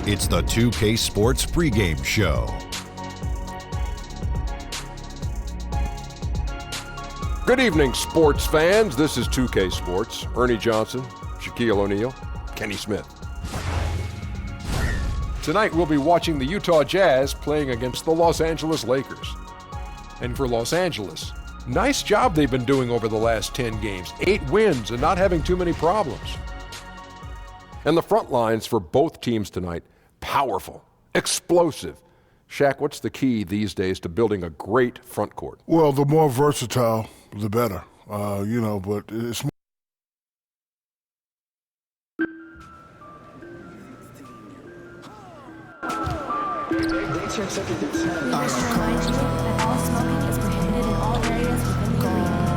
It's the 2K Sports pregame show. Good evening, sports fans. This is 2K Sports. Ernie Johnson, Shaquille O'Neal, Kenny Smith. Tonight we'll be watching the Utah Jazz playing against the Los Angeles Lakers. And for Los Angeles, nice job they've been doing over the last 10 games. 8 wins and not having too many problems. And the front lines for both teams tonight, powerful, explosive. Shaq, what's the key these days to building a great front court? Well, the more versatile, the better. But it's more. All smoking is prohibited in all areas within the arena.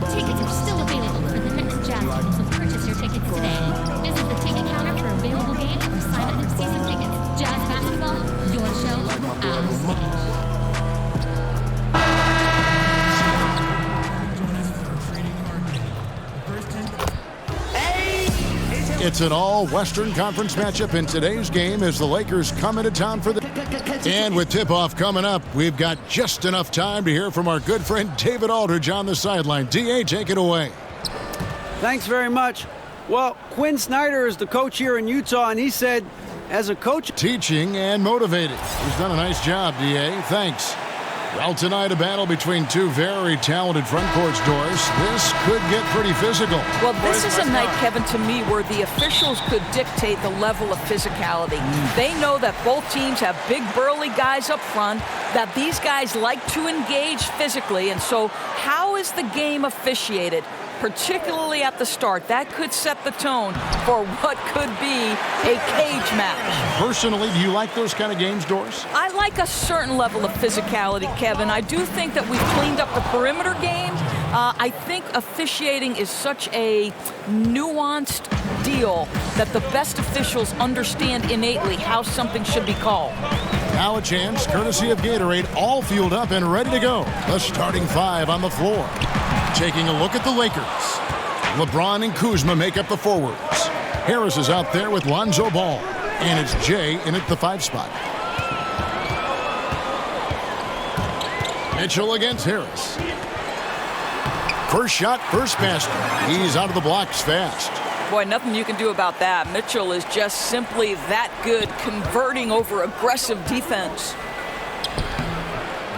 Tickets are still available for the next Jazz game, so purchase your tickets today. Visit the ticket counter for available games or sign up for season tickets. Jazz basketball, your show, our stage. It's an all-Western Conference matchup in today's game as the Lakers come into town for the... And with tip-off coming up, we've got just enough time to hear from our good friend David Aldridge on the sideline. D.A., take it away. Thanks very much. Well, Quinn Snyder is the coach here in Utah, and he said, as a coach... Teaching and motivated. He's done a nice job, D.A. Thanks. Well, tonight a battle between two very talented front courts, Doris. This could get pretty physical. Well, this is a night, Kevin, to me, where the officials could dictate the level of physicality. They know that both teams have big, burly guys up front, that these guys like to engage physically, and so how is the game officiated? Particularly at the start, that could set the tone for what could be a cage match. Personally, do you like those kind of games, Doris? I like a certain level of physicality, Kevin. I do think that we've cleaned up the perimeter game. I think officiating is such a nuanced deal that the best officials understand innately how something should be called. Now a chance, courtesy of Gatorade, all fueled up and ready to go. The starting 5 on the floor. Taking a look at the Lakers. LeBron and Kuzma make up the forwards. Harris is out there with Lonzo Ball. And it's Jay in at the 5 spot. Mitchell against Harris. First shot, first basket. He's out of the blocks fast. Boy, nothing you can do about that. Mitchell is just simply that good, converting over aggressive defense.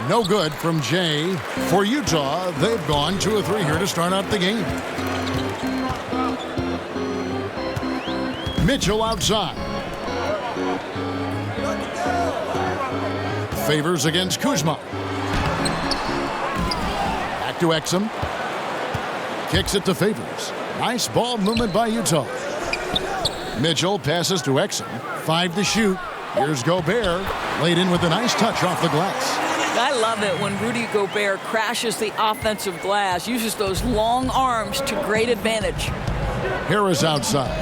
No good from Jay. For Utah, they've gone 2 of 3 here to start out the game. Mitchell outside. Favors against Kuzma. Back to Exum. Kicks it to Favors. Nice ball movement by Utah. Mitchell passes to Exum. 5 to shoot. Here's Gobert. Laid in with a nice touch off the glass. I love it when Rudy Gobert crashes the offensive glass, uses those long arms to great advantage. Harris outside.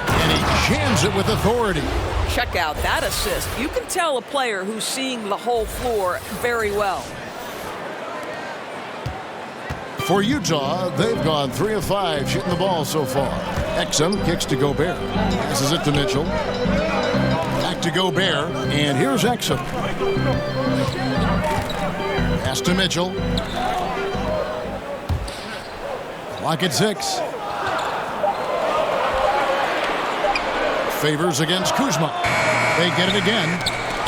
And he jams it with authority. Check out that assist. You can tell a player who's seeing the whole floor very well. For Utah, they've gone 3 of 5 shooting the ball so far. Exum kicks to Gobert. Passes it to Mitchell. Back to Gobert, and here's Exum. Pass to Mitchell. Clock at 6. Favors against Kuzma. They get it again.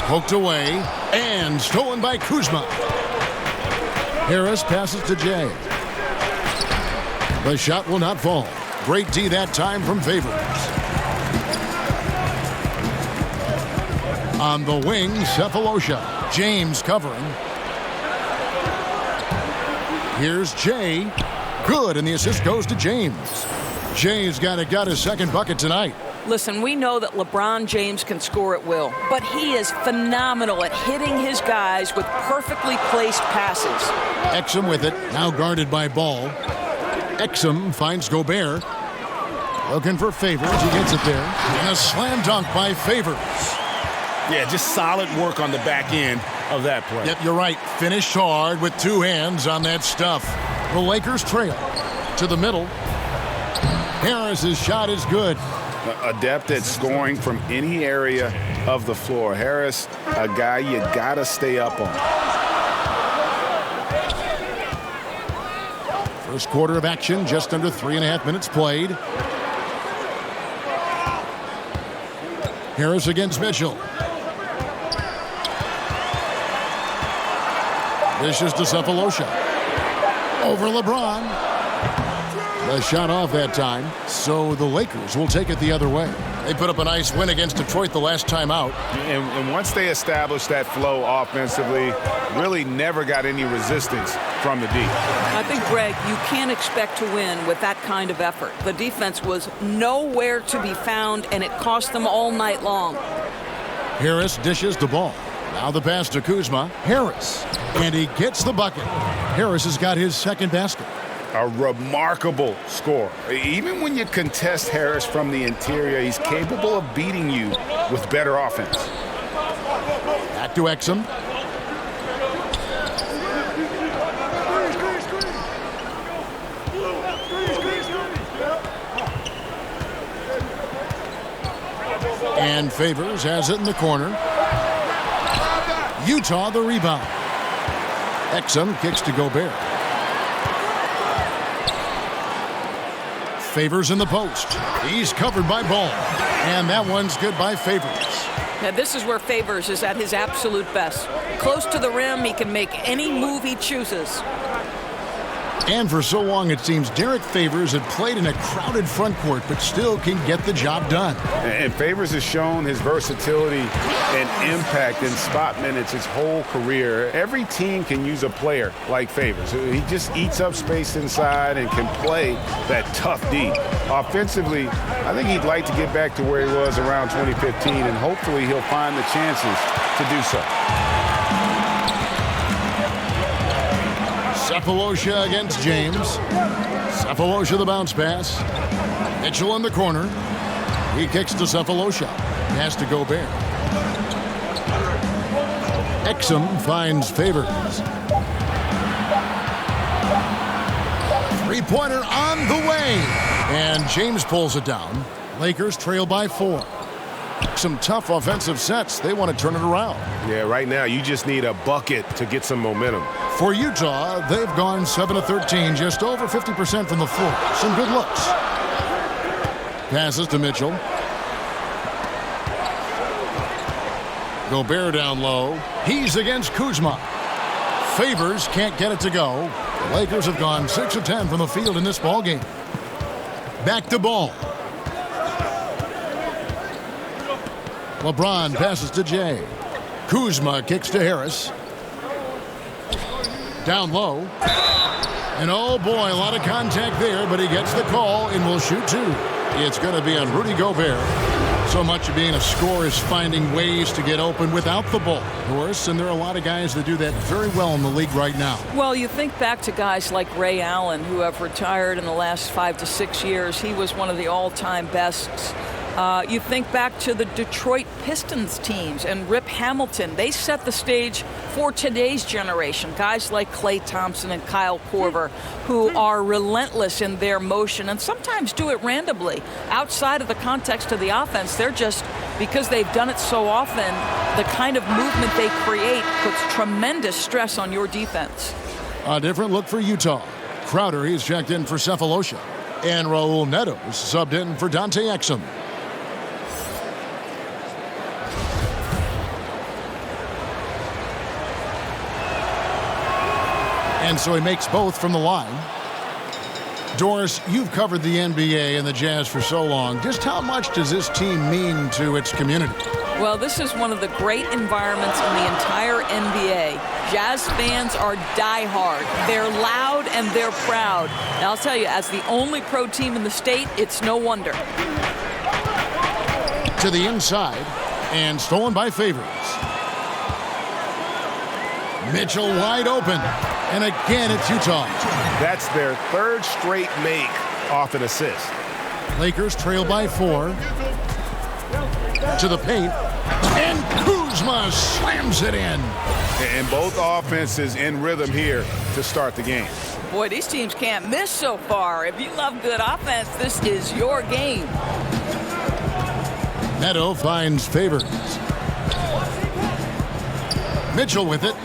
Poked away, and stolen by Kuzma. Harris passes to Jay. The shot will not fall. Great D that time from Favors. On the wing, Cephalosha. James covering. Here's Jay. Good, and the assist goes to James. Jay's got his second bucket tonight. Listen, we know that LeBron James can score at will, but he is phenomenal at hitting his guys with perfectly placed passes. Exum with it, now guarded by Ball. Exum finds Gobert. Looking for Favors, he gets it there. And a slam dunk by Favors. Yeah, just solid work on the back end of that play. Yep, you're right. Finished hard with two hands on that stuff. The Lakers trail to the middle. Harris's shot is good. Adept at scoring from any area of the floor. Harris, a guy you gotta stay up on. First quarter of action, just under 3.5 minutes played. Harris against Mitchell. Dishes to Cephalosha. Over LeBron. The shot off that time, so the Lakers will take it the other way. They put up a nice win against Detroit the last time out. And once they established that flow offensively, really never got any resistance from the D. I think, Greg, you can't expect to win with that kind of effort. The defense was nowhere to be found, and it cost them all night long. Harris dishes the ball. Now the pass to Kuzma. Harris. And he gets the bucket. Harris has got his second basket. A remarkable score. Even when you contest Harris from the interior, he's capable of beating you with better offense. Back to Exum. And Favors has it in the corner. Utah the rebound. Exum kicks to Gobert. Favors in the post. He's covered by Ball. And that one's good by Favors. Now, this is where Favors is at his absolute best. Close to the rim, he can make any move he chooses. And for so long, it seems Derek Favors had played in a crowded front court, but still can get the job done. And Favors has shown his versatility and impact in spot minutes his whole career. Every team can use a player like Favors. He just eats up space inside and can play that tough D. Offensively, I think he'd like to get back to where he was around 2015, and hopefully he'll find the chances to do so. Cephalosha against James. Cephalosha the bounce pass. Mitchell in the corner. He kicks to Cephalosha. Pass to Gobert. Exum finds Favors. Three-pointer on the way. And James pulls it down. Lakers trail by 4. Some tough offensive sets. They want to turn it around. Yeah, right now you just need a bucket to get some momentum. For Utah, they've gone 7 of 13, just over 50% from the floor. Some good looks. Passes to Mitchell. Gobert down low. He's against Kuzma. Favors can't get it to go. The Lakers have gone 6 of 10 from the field in this ballgame. Back to Ball. LeBron passes to Jay. Kuzma kicks to Harris. Down low. And oh boy, a lot of contact there, but he gets the call and will shoot 2. It's going to be on Rudy Gobert. So much of being a scorer is finding ways to get open without the ball, of course, and there are a lot of guys that do that very well in the league right now. Well, you think back to guys like Ray Allen, who have retired in the last 5 to 6 years. He was one of the all-time bests. You think back to the Detroit Pistons teams and Rip Hamilton. They set the stage for today's generation. Guys like Klay Thompson and Kyle Korver, who are relentless in their motion and sometimes do it randomly. Outside of the context of the offense, they're just, because they've done it so often, the kind of movement they create puts tremendous stress on your defense. A different look for Utah. Crowder, he's checked in for Cephalosha. And Raul Neto is subbed in for Dante Exum. And so he makes both from the line. Doris, you've covered the NBA and the Jazz for so long. Just how much does this team mean to its community? Well, this is one of the great environments in the entire NBA. Jazz fans are diehard. They're loud and they're proud. And I'll tell you, as the only pro team in the state, it's no wonder. To the inside, and stolen by Favors. Mitchell wide open. And again, it's Utah. That's their third straight make off an assist. Lakers trail by 4. To the paint. And Kuzma slams it in. And both offenses in rhythm here to start the game. Boy, these teams can't miss so far. If you love good offense, this is your game. Neto finds Favors. Mitchell with it.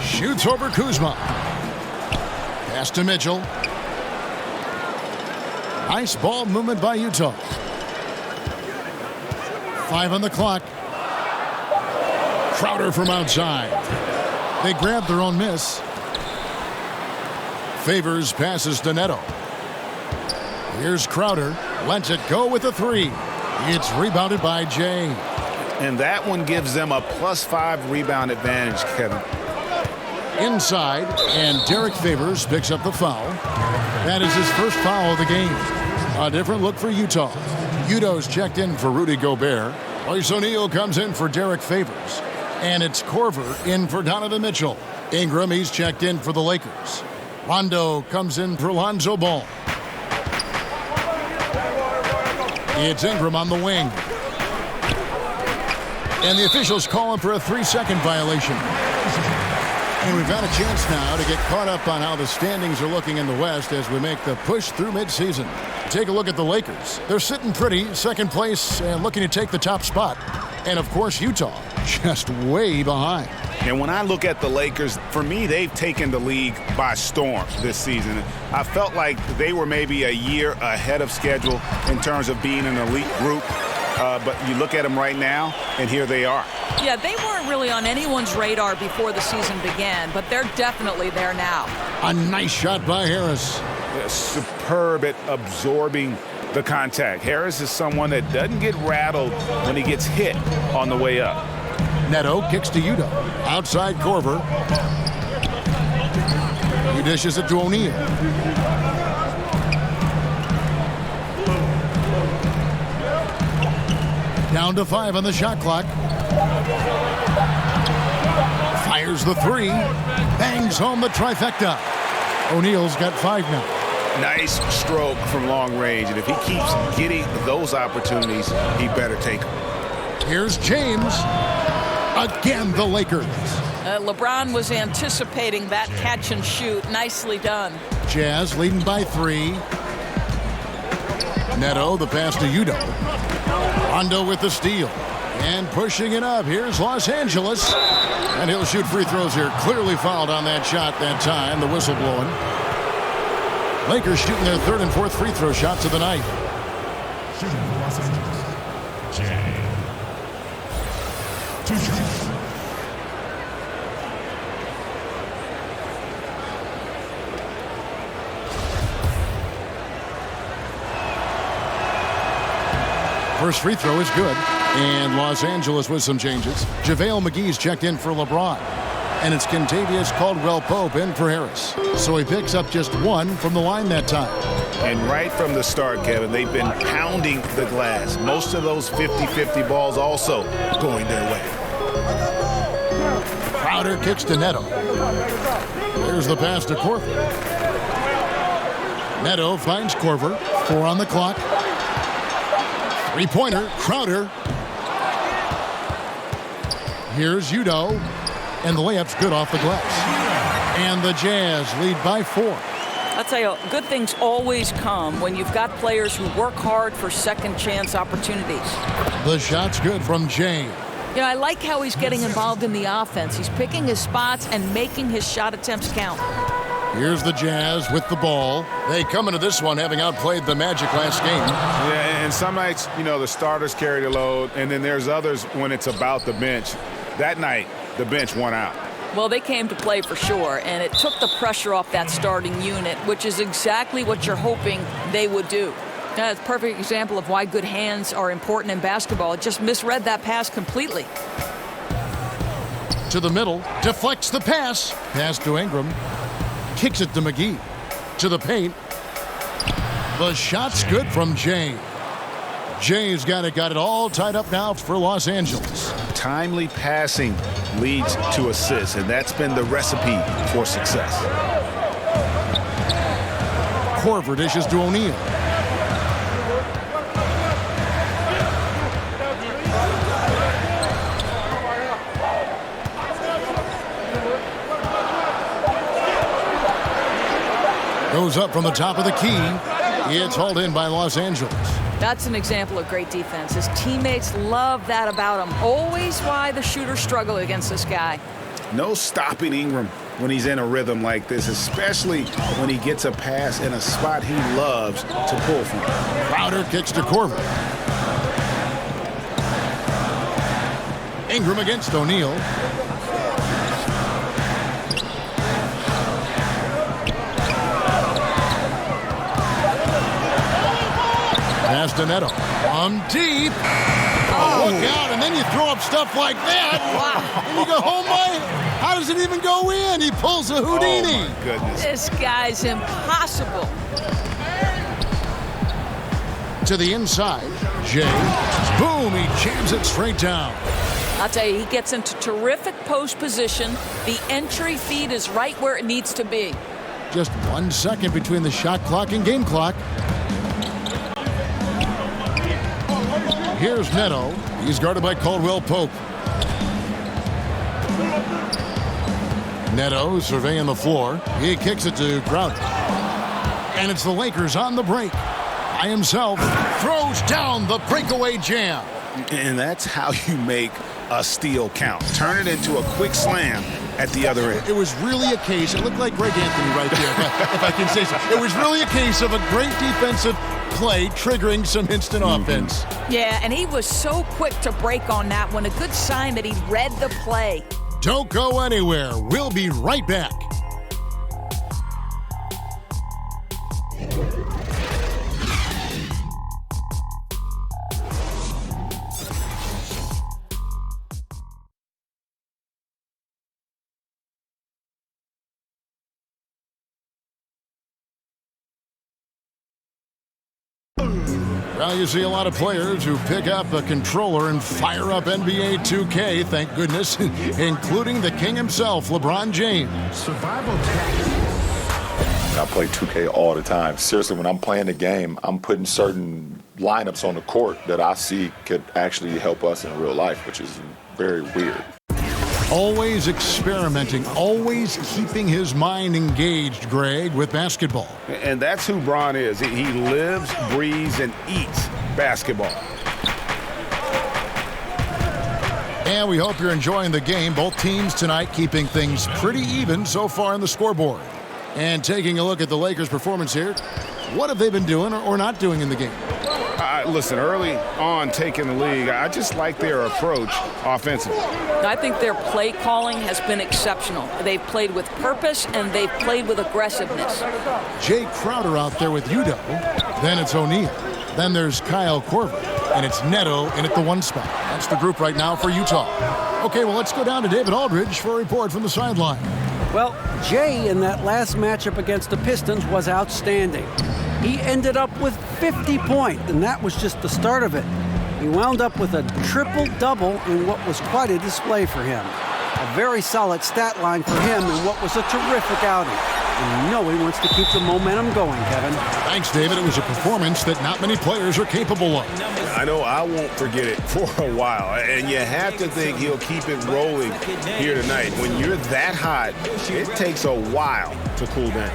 Shoots over Kuzma. Pass to Mitchell. Nice ball movement by Utah. 5 on the clock. Crowder from outside. They grab their own miss. Favors passes to Neto. Here's Crowder. Lets it go with a 3. It's rebounded by Jay. And that one gives them a +5 rebound advantage, Kevin. Inside, and Derek Favors picks up the foul. That is his first foul of the game. A different look for Utah. Udo's checked in for Rudy Gobert. Royce O'Neal comes in for Derek Favors. And it's Korver in for Donovan Mitchell. Ingram, he's checked in for the Lakers. Rondo comes in for Lonzo Ball. It's Ingram on the wing. And the officials call him for a 3-second violation. And we've got a chance now to get caught up on how the standings are looking in the West as we make the push through midseason. Take a look at the Lakers. They're sitting pretty, second place, and looking to take the top spot. And, of course, Utah just way behind. And when I look at the Lakers, for me, they've taken the league by storm this season. I felt like they were maybe a year ahead of schedule in terms of being an elite group. But you look at them right now, and here they are. Yeah, they weren't really on anyone's radar before the season began, but they're definitely there now. A nice shot by Harris. Superb at absorbing the contact. Harris is someone that doesn't get rattled when he gets hit on the way up. Neto kicks to Udo. Outside Korver. He dishes it to O'Neal. Down to 5 on the shot clock. Fires the 3. Bangs home the trifecta. O'Neal's got 5 now. Nice stroke from long range. And if he keeps getting those opportunities, he better take them. Here's James. Again, the Lakers. LeBron was anticipating that catch and shoot. Nicely done. Jazz leading by 3. Neto, the pass to Udo. Rondo with the steal. And pushing it up. Here's Los Angeles. And he'll shoot free throws here. Clearly fouled on that shot that time. The whistle blowing. Lakers shooting their 3rd and 4th free throw shots of the night. First free throw is good. And Los Angeles with some changes. JaVale McGee's checked in for LeBron. And it's Kentavious Caldwell-Pope in for Harris. So he picks up just 1 from the line that time. And right from the start, Kevin, they've been pounding the glass. Most of those 50-50 balls also going their way. Crowder kicks to Neto. There's the pass to Korver. Neto finds Korver. 4 on the clock. 3-pointer, Crowder. Here's Udo. And the layup's good off the glass. And the Jazz lead by 4. I'll tell you, good things always come when you've got players who work hard for second chance opportunities. The shot's good from Jay. You know, I like how he's getting involved in the offense. He's picking his spots and making his shot attempts count. Here's the Jazz with the ball. They come into this one having outplayed the Magic last game. Yeah, and some nights, you know, the starters carry the load, and then there's others when it's about the bench. That night, the bench won out. Well, they came to play for sure, and it took the pressure off that starting unit, which is exactly what you're hoping they would do. That's a perfect example of why good hands are important in basketball. It just misread that pass completely. To the middle, deflects the pass. Pass to Ingram. Kicks it to McGee. To the paint. The shot's good from Jay. Jay's got it all tied up now for Los Angeles. Timely passing leads to assists, and that's been the recipe for success. Korver dishes to O'Neal. goes up from the top of the key. It's hauled in by Los Angeles. That's an example of great defense. His teammates love that about him. Always why the shooters struggle against this guy. No stopping Ingram when he's in a rhythm like this, especially when he gets a pass in a spot he loves to pull from. Crowder kicks to Corver. Ingram against O'Neal. Pass to Neto. Deep. Oh, look out, and then you throw up stuff like that. Wow. And you go, oh my, how does it even go in? He pulls a Houdini. Oh, my goodness. This guy's impossible. To the inside. Jay. Boom, he jams it straight down. I'll tell you, he gets into terrific post position. The entry feed is right where it needs to be. Just 1 second between the shot clock and game clock. Here's Neto. He's guarded by Caldwell Pope. Neto surveying the floor. He kicks it to Crowder. And it's the Lakers on the break. By himself, throws down the breakaway jam. And that's how you make a steal count. Turn it into a quick slam at the other end. It was really a case, it looked like Greg Anthony right there, if I can say so. It was really a case of a great defensive play triggering some instant offense. Yeah, and he was so quick to break on that one. A good sign that he read the play. Don't go anywhere. We'll be right back. Well, you see a lot of players who pick up a controller and fire up NBA 2K, thank goodness, including the king himself, LeBron James. Survival tactics. I play 2K all the time. Seriously, when I'm playing the game, I'm putting certain lineups on the court that I see could actually help us in real life, which is very weird. Always experimenting, always keeping his mind engaged, Greg, with basketball. And that's who Bron is. He lives, breathes, and eats basketball. And we hope you're enjoying the game. Both teams tonight keeping things pretty even so far on the scoreboard. And taking a look at the Lakers' performance here, what have they been doing or not doing in the game? Listen, early on taking the league, I just like their approach offensively. I think their play calling has been exceptional. They've played with purpose, and they've played with aggressiveness. Jay Crowder out there with Udo. Then it's O'Neal. Then there's Kyle Korver. And it's Neto in at the one spot. That's the group right now for Utah. Okay, well, let's go down to David Aldridge for a report from the sideline. Well, Jay in that last matchup against the Pistons was outstanding. He ended up with 50 points, and that was just the start of it. He wound up with a triple-double in what was quite a display for him. A very solid stat line for him in what was a terrific outing. And you know he wants to keep the momentum going, Kevin. Thanks, David. It was a performance that not many players are capable of. I know I won't forget it for a while, and you have to think he'll keep it rolling here tonight. When you're that hot, it takes a while to cool down.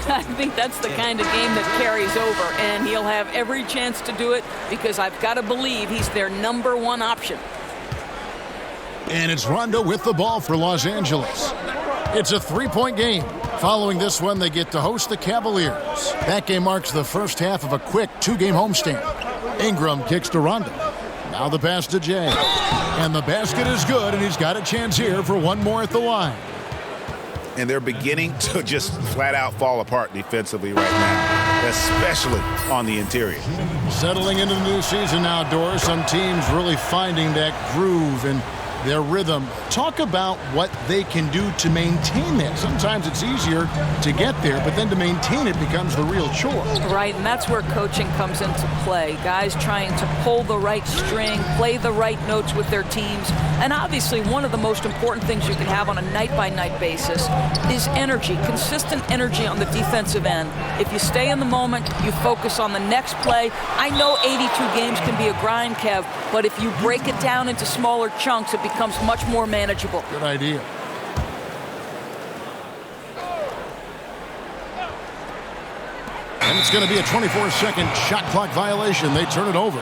I think that's the kind of game that carries over, and he'll have every chance to do it because I've got to believe he's their #1 option. And it's Rondo with the ball for Los Angeles. It's a 3-point game. Following this one, they get to host the Cavaliers. That game marks the first half of a quick 2-game homestand. Ingram kicks to Rondo. Now the pass to Jay. And the basket is good, and he's got a chance here for one more at the line. And they're beginning to just flat out fall apart defensively right now, especially on the interior. Settling into the new season outdoors, some teams really finding that groove and their rhythm. Talk about what they can do to maintain that. Sometimes it's easier to get there, but then to maintain it becomes the real chore. Right, and that's where coaching comes into play. Guys trying to pull the right string, play the right notes with their teams. And obviously, one of the most important things you can have on a night-by-night basis is energy, consistent energy on the defensive end. If you stay in the moment, you focus on the next play. I know 82 games can be a grind, Kev, but if you break it down into smaller chunks, it becomes much more manageable. Good idea. And it's going to be a 24-second shot clock violation. They turn it over.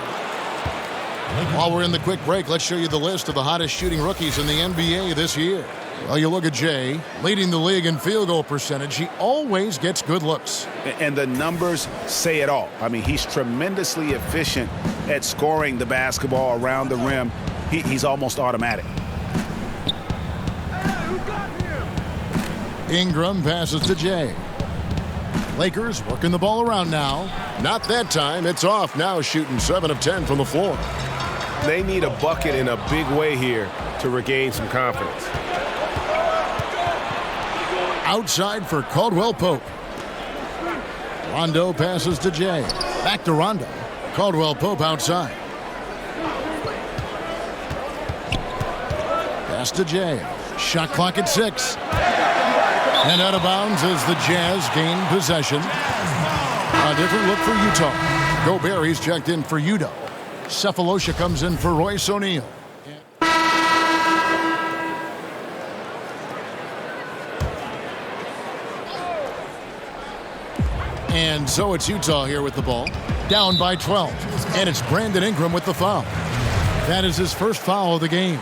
While we're in the quick break, let's show you the list of the hottest shooting rookies in the NBA this year. Well, you look at Jay, leading the league in field goal percentage. He always gets good looks. And the numbers say it all. I mean, he's tremendously efficient at scoring the basketball around the rim. He's almost automatic. Ingram passes to Jay. Lakers working the ball around now. Not that time. It's off now, shooting 7 of 10 from the floor. They need a bucket in a big way here to regain some confidence. Outside for Caldwell Pope. Rondo passes to Jay. Back to Rondo. Caldwell Pope outside. Pass to Jay. Shot clock at 6. And out of bounds as the Jazz gain possession. A different look for Utah. Gobert, he's checked in for Udo. Cephalosha comes in for Royce O'Neal. And so it's Utah here with the ball. Down by 12. And it's Brandon Ingram with the foul. That is his first foul of the game.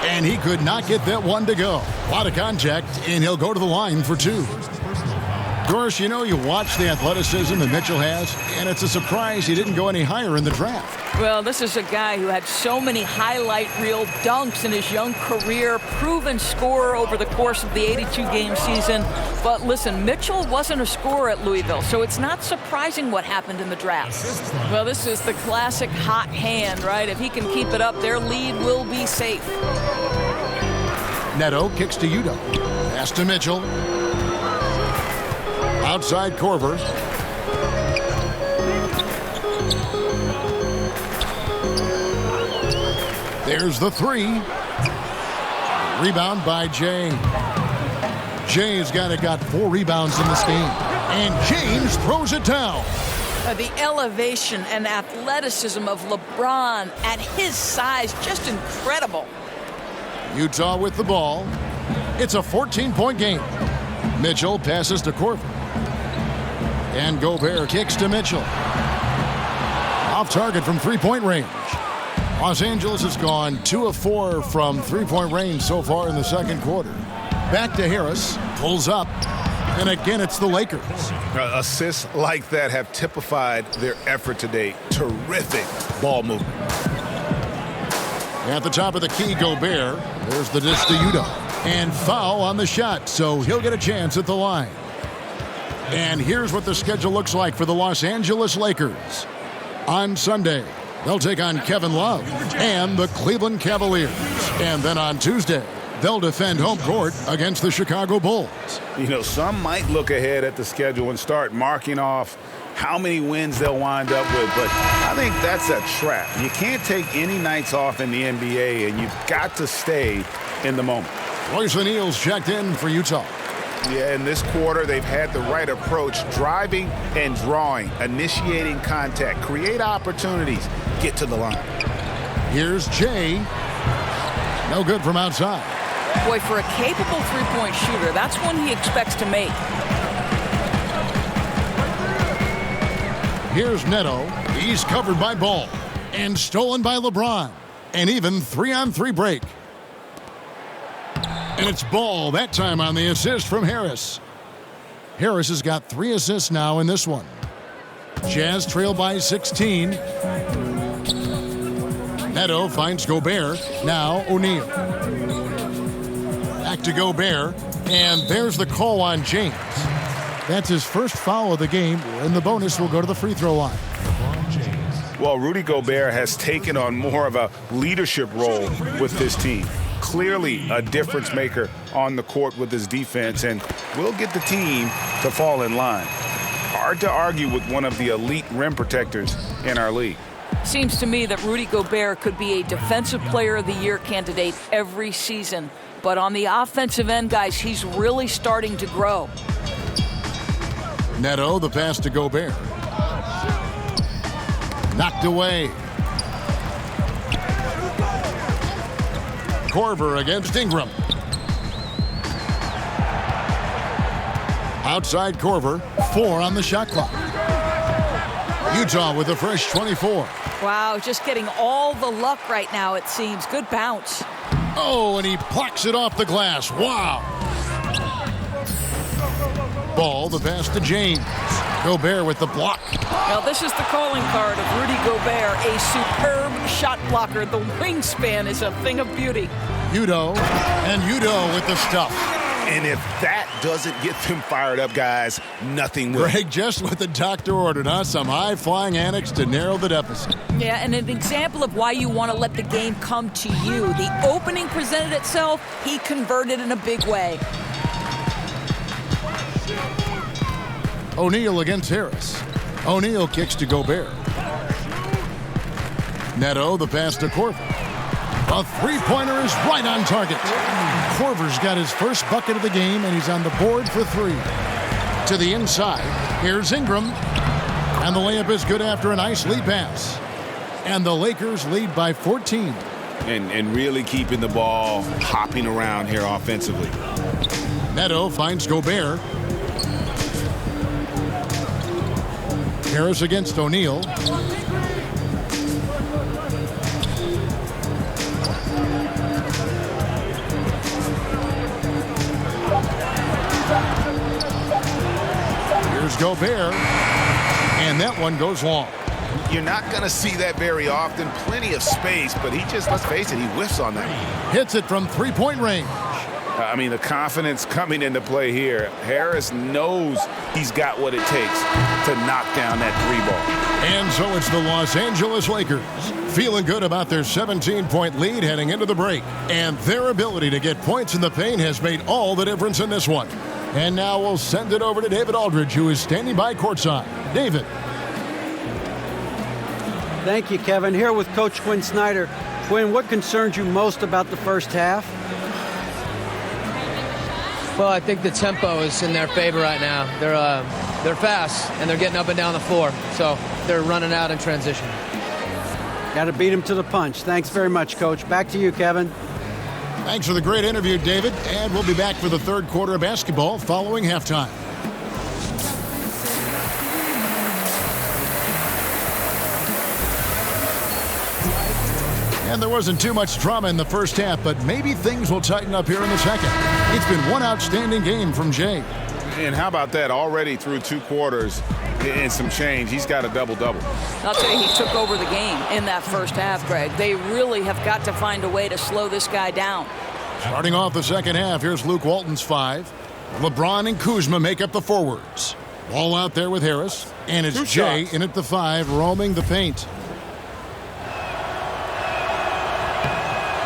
And he could not get that one to go. A lot of contact, and he'll go to the line for 2. Of course, you know, you watch the athleticism that Mitchell has, and it's a surprise he didn't go any higher in the draft. Well, this is a guy who had so many highlight reel dunks in his young career, proven scorer over the course of the 82-game season. But listen, Mitchell wasn't a scorer at Louisville, so it's not surprising what happened in the draft. Well, this is the classic hot hand, right? If he can keep it up, their lead will be safe. Neto kicks to Udo. Pass to Mitchell. Outside Korver. There's the 3. Rebound by Jay. Jay's got 4 rebounds in this game. And James throws it down. The elevation and athleticism of LeBron at his size, just incredible. Utah with the ball. It's a 14-point game. Mitchell passes to Korver. And Gobert kicks to Mitchell. Off target from three-point range. Los Angeles has gone 2 of 4 from three-point range so far in the second quarter. Back to Harris. Pulls up. And again, it's the Lakers. Assists like that have typified their effort today. Terrific ball movement. At the top of the key, Gobert. There's the dish to Udo. And foul on the shot, so he'll get a chance at the line. And here's what the schedule looks like for the Los Angeles Lakers. On Sunday, they'll take on Kevin Love and the Cleveland Cavaliers. And then on Tuesday, they'll defend home court against the Chicago Bulls. You know, some might look ahead at the schedule and start marking off how many wins they'll wind up with, but I think that's a trap. You can't take any nights off in the NBA, and you've got to stay in the moment. Royce O'Neal's checked in for Utah. Yeah, in this quarter, they've had the right approach, driving and drawing, initiating contact, create opportunities, get to the line. Here's Jay. No good from outside. Boy, for a capable three-point shooter, that's one he expects to make. Here's Neto. He's covered by Ball and stolen by LeBron. An even 3-on-3 break. And it's Ball that time on the assist from Harris. Harris has got 3 assists now in this one. Jazz trail by 16. Neto finds Gobert. Now O'Neal. Back to Gobert. And there's the call on James. That's his first foul of the game, and the bonus will go to the free throw line. Well, Rudy Gobert has taken on more of a leadership role with this team. Clearly a difference maker on the court with his defense, and will get the team to fall in line. Hard to argue with one of the elite rim protectors in our league. Seems to me that Rudy Gobert could be a Defensive Player of the Year candidate every season. But on the offensive end, guys, he's really starting to grow. Neto, the pass to Gobert. Knocked away. Korver against Ingram. Outside Korver, 4 on the shot clock. Utah with a fresh 24. Wow, just getting all the luck right now, it seems. Good bounce. Oh, and he plucks it off the glass. Wow. Ball, the pass to James. Gobert with the block. Now, this is the calling card of Rudy Gobert, a superb shot blocker. The wingspan is a thing of beauty. Udo, and Udo with the stuff. And if that doesn't get them fired up, guys, nothing will. Greg, just what the doctor ordered, huh? Some high-flying annex to narrow the deficit. Yeah, and an example of why you want to let the game come to you. The opening presented itself, he converted in a big way. O'Neal against Harris. O'Neal kicks to Gobert. Neto, the pass to Korver. A three-pointer is right on target. Korver's got his first bucket of the game, and he's on the board for 3. To the inside, here's Ingram. And the layup is good after a nice lead pass. And the Lakers lead by 14. And really keeping the ball hopping around here offensively. Neto finds Gobert. Harris against O'Neal. Here's Gobert. And that one goes long. You're not going to see that very often. Plenty of space, but he just, let's face it, he whiffs on that. Hits it from three-point range. I mean, the confidence coming into play here. Harris knows he's got what it takes to knock down that 3-ball. And so it's the Los Angeles Lakers feeling good about their 17-point lead heading into the break. And their ability to get points in the paint has made all the difference in this one. And now we'll send it over to David Aldridge, who is standing by courtside. David. Thank you, Kevin. Here with Coach Quinn Snyder. Quinn, what concerns you most about the first half? Well, I think the tempo is in their favor right now. They're fast, and they're getting up and down the floor. So they're running out in transition. Got to beat them to the punch. Thanks very much, Coach. Back to you, Kevin. Thanks for the great interview, David. And we'll be back for the third quarter of basketball following halftime. And there wasn't too much drama in the first half, but maybe things will tighten up here in the second. It's been one outstanding game from Jay. And how about that? Already through 2 quarters and some change. He's got a double-double. I'll tell you, he took over the game in that first half, Greg. They really have got to find a way to slow this guy down. Starting off the second half, here's Luke Walton's 5. LeBron and Kuzma make up the forwards. Ball out there with Harris. And it's Jay in at the 5, roaming the paint.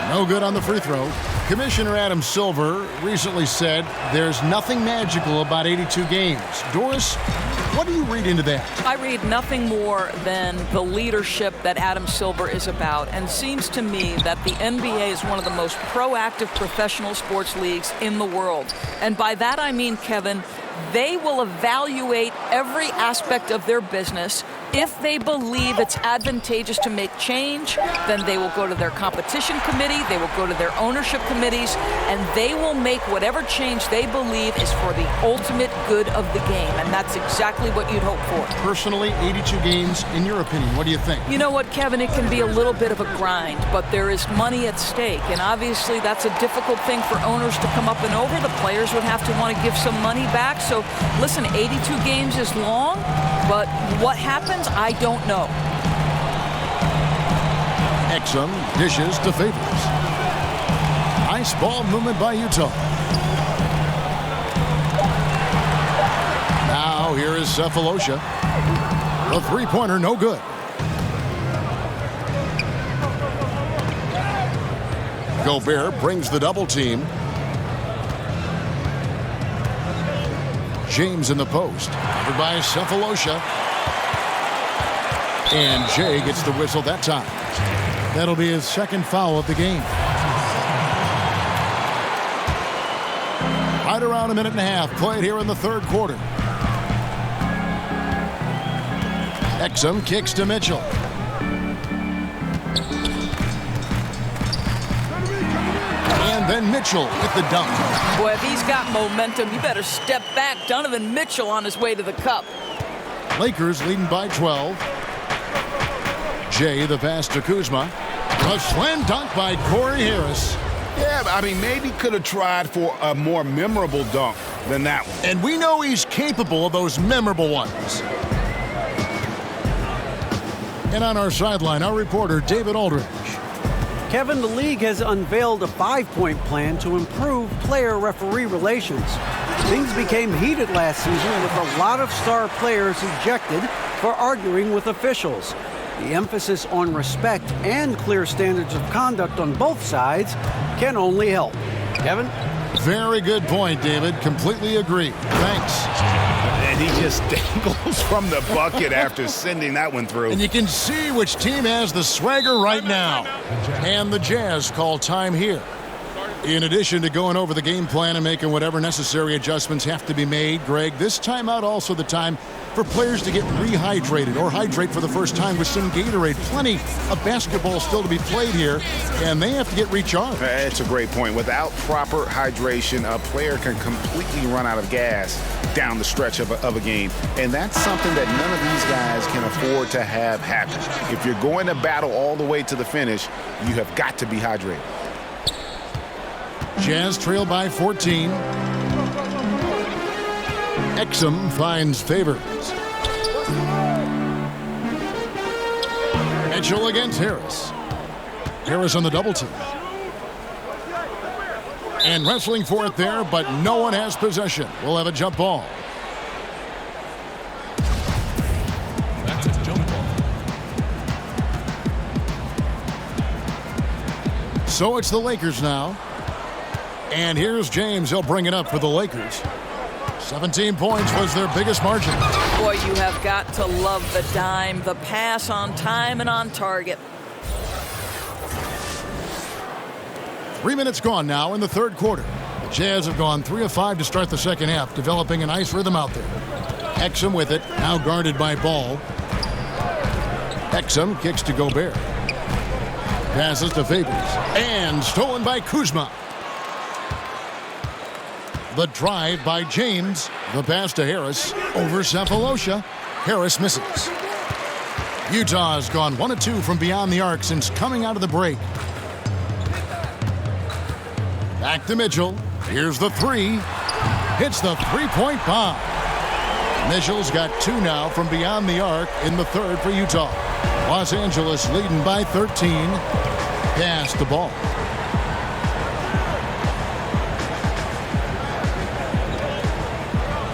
No good on the free throw. Commissioner Adam Silver recently said there's nothing magical about 82 games. Doris, what do you read into that? I read nothing more than the leadership that Adam Silver is about, and seems to me that the NBA is one of the most proactive professional sports leagues in the world. And by that I mean, Kevin, they will evaluate every aspect of their business. If they believe it's advantageous to make change, then they will go to their competition committee, they will go to their ownership committees, and they will make whatever change they believe is for the ultimate good of the game. And that's exactly what you'd hope for. Personally, 82 games, in your opinion, what do you think? You know what, Kevin, it can be a little bit of a grind, but there is money at stake. And obviously that's a difficult thing for owners to come up and over. The players would have to want to give some money back. So listen, 82 games is long, but what happens, I don't know. Exum dishes to Favors. Nice ball movement by Utah. Now here is Cephalosha. The three-pointer, no good. Gobert brings the double team. James in the post. Covered by Cephalosha. And Jay gets the whistle that time. That'll be his second foul of the game. Right around a minute and a half played here in the third quarter. Exum kicks to Mitchell. Then Mitchell with the dunk. Boy, if he's got momentum, you better step back. Donovan Mitchell on his way to the cup. Lakers leading by 12. Jay the pass to Kuzma. A slam dunk by Corey Harris. Yeah, I mean, maybe could have tried for a more memorable dunk than that one. And we know he's capable of those memorable ones. And on our sideline, our reporter, David Aldridge. Kevin, the league has unveiled a 5-point plan to improve player-referee relations. Things became heated last season with a lot of star players ejected for arguing with officials. The emphasis on respect and clear standards of conduct on both sides can only help. Kevin? Very good point, David. Completely agree. Thanks. And he just dangles from the bucket after sending that one through. And you can see which team has the swagger right now. And the Jazz call time here. In addition to going over the game plan and making whatever necessary adjustments have to be made, Greg, this timeout also the time for players to get rehydrated or hydrate for the first time with some Gatorade. Plenty of basketball still to be played here, and they have to get recharged. That's a great point. Without proper hydration, a player can completely run out of gas down the stretch of a game, and that's something that none of these guys can afford to have happen. If you're going to battle all the way to the finish, you have got to be hydrated. Jazz trail by 14. Exum finds Favors. Mitchell against Harris. Harris on the double team. And wrestling for it there, but no one has possession. We'll have a jump ball. That's a jump ball. So it's the Lakers now. And here's James. He'll bring it up for the Lakers. 17 points was their biggest margin. Boy, you have got to love the dime, the pass on time and on target. 3 minutes gone now in the third quarter. The Jazz have gone 3 of 5 to start the second half, developing a nice rhythm out there. Exum with it, now guarded by Ball. Exum kicks to Gobert. Passes to Favors. And stolen by Kuzma. The drive by James. The pass to Harris. Over Cephalosha. Harris misses. Utah's gone 1 of 2 from beyond the arc since coming out of the break. Back to Mitchell. Here's the three. Hits the three-point bomb. Mitchell's got 2 now from beyond the arc in the third for Utah. Los Angeles leading by 13. Pass the ball.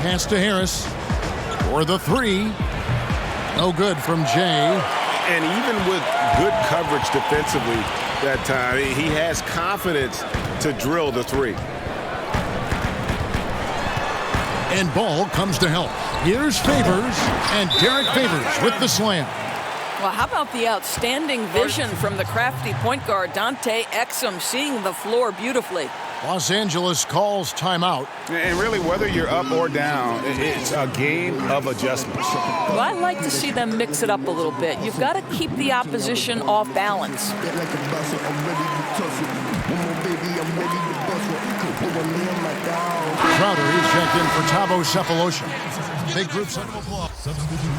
Pass to Harris for the three. No good from Jay. And even with good coverage defensively that time, he has confidence to drill the three. And Ball comes to help. Here's Favors, and Derek Favors with the slam. Well, how about the outstanding vision from the crafty point guard, Dante Exum, seeing the floor beautifully. Los Angeles calls timeout. And really, whether you're up or down, it's a game of adjustments. Well, I like to see them mix it up a little bit. You've got to keep the opposition off balance. Crowder is checked in for Thabo Cephalosha. Big group set of applause. Substitution.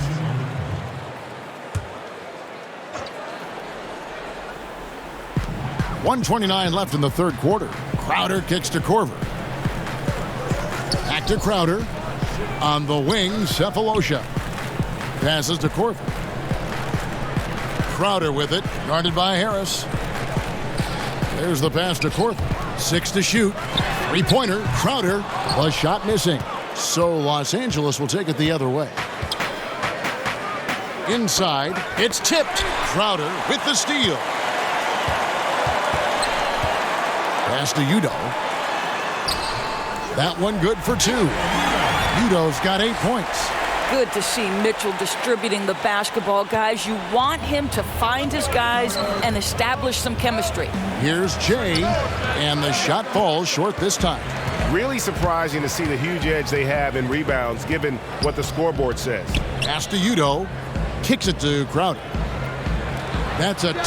1:29 left in the third quarter. Crowder kicks to Korver. Back to Crowder. On the wing, Cephalosha. Passes to Korver. Crowder with it, guarded by Harris. There's the pass to Korver. 6 to shoot. Three-pointer, Crowder. A shot missing. So Los Angeles will take it the other way. Inside, it's tipped. Crowder with the steal. Pass to Udo. That one good for 2. Udo's got 8 points. Good to see Mitchell distributing the basketball, guys. You want him to find his guys and establish some chemistry. Here's Jay, and the shot falls short this time. Really surprising to see the huge edge they have in rebounds, given what the scoreboard says. Pass to Udo. Kicks it to Crowder. That's a 2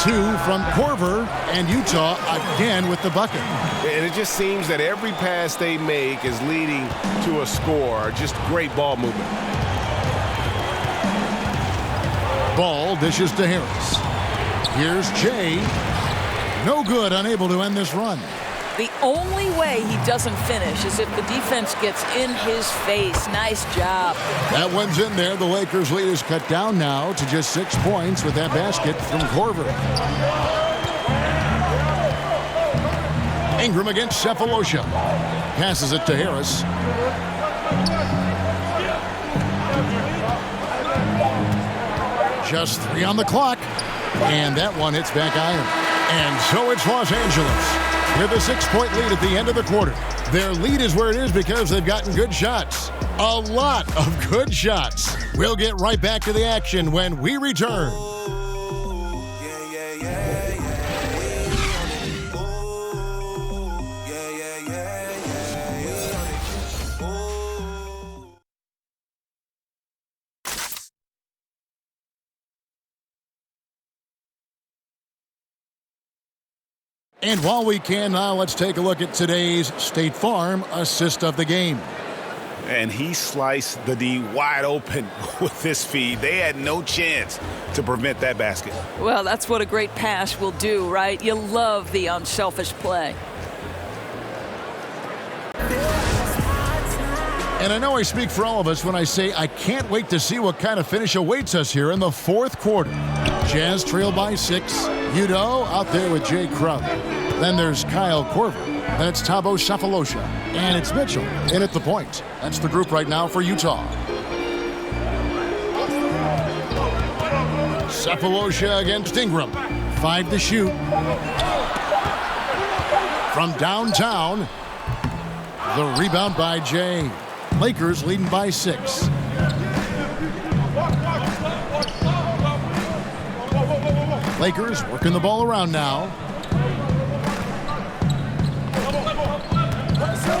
from Korver, and Utah again with the bucket. And it just seems that every pass they make is leading to a score. Just great ball movement. Ball dishes to Harris. Here's Jay. No good, unable to end this run. The only way he doesn't finish is if the defense gets in his face. Nice job. That one's in there. The Lakers' lead is cut down now to just 6 points with that basket from Korver. Ingram against Cephalosha. Passes it to Harris. Just 3 on the clock. And that one hits back iron. And so it's Los Angeles with a 6-point lead at the end of the quarter. Their lead is where it is because they've gotten good shots. A lot of good shots. We'll get right back to the action when we return. And while we can now, let's take a look at today's State Farm assist of the game. And he sliced the D wide open with this feed. They had no chance to prevent that basket. Well, that's what a great pass will do, right? You love the unselfish play. And I know I speak for all of us when I say I can't wait to see what kind of finish awaits us here in the fourth quarter. Jazz trail by 6. Udo out there with Jay Crowder. Then there's Kyle Korver. Then it's Thabo Cephalosha. And it's Mitchell in at the point. That's the group right now for Utah. Cephalosha against Ingram. 5 to shoot. From downtown. The rebound by Jay. Lakers leading by 6. Lakers working the ball around now.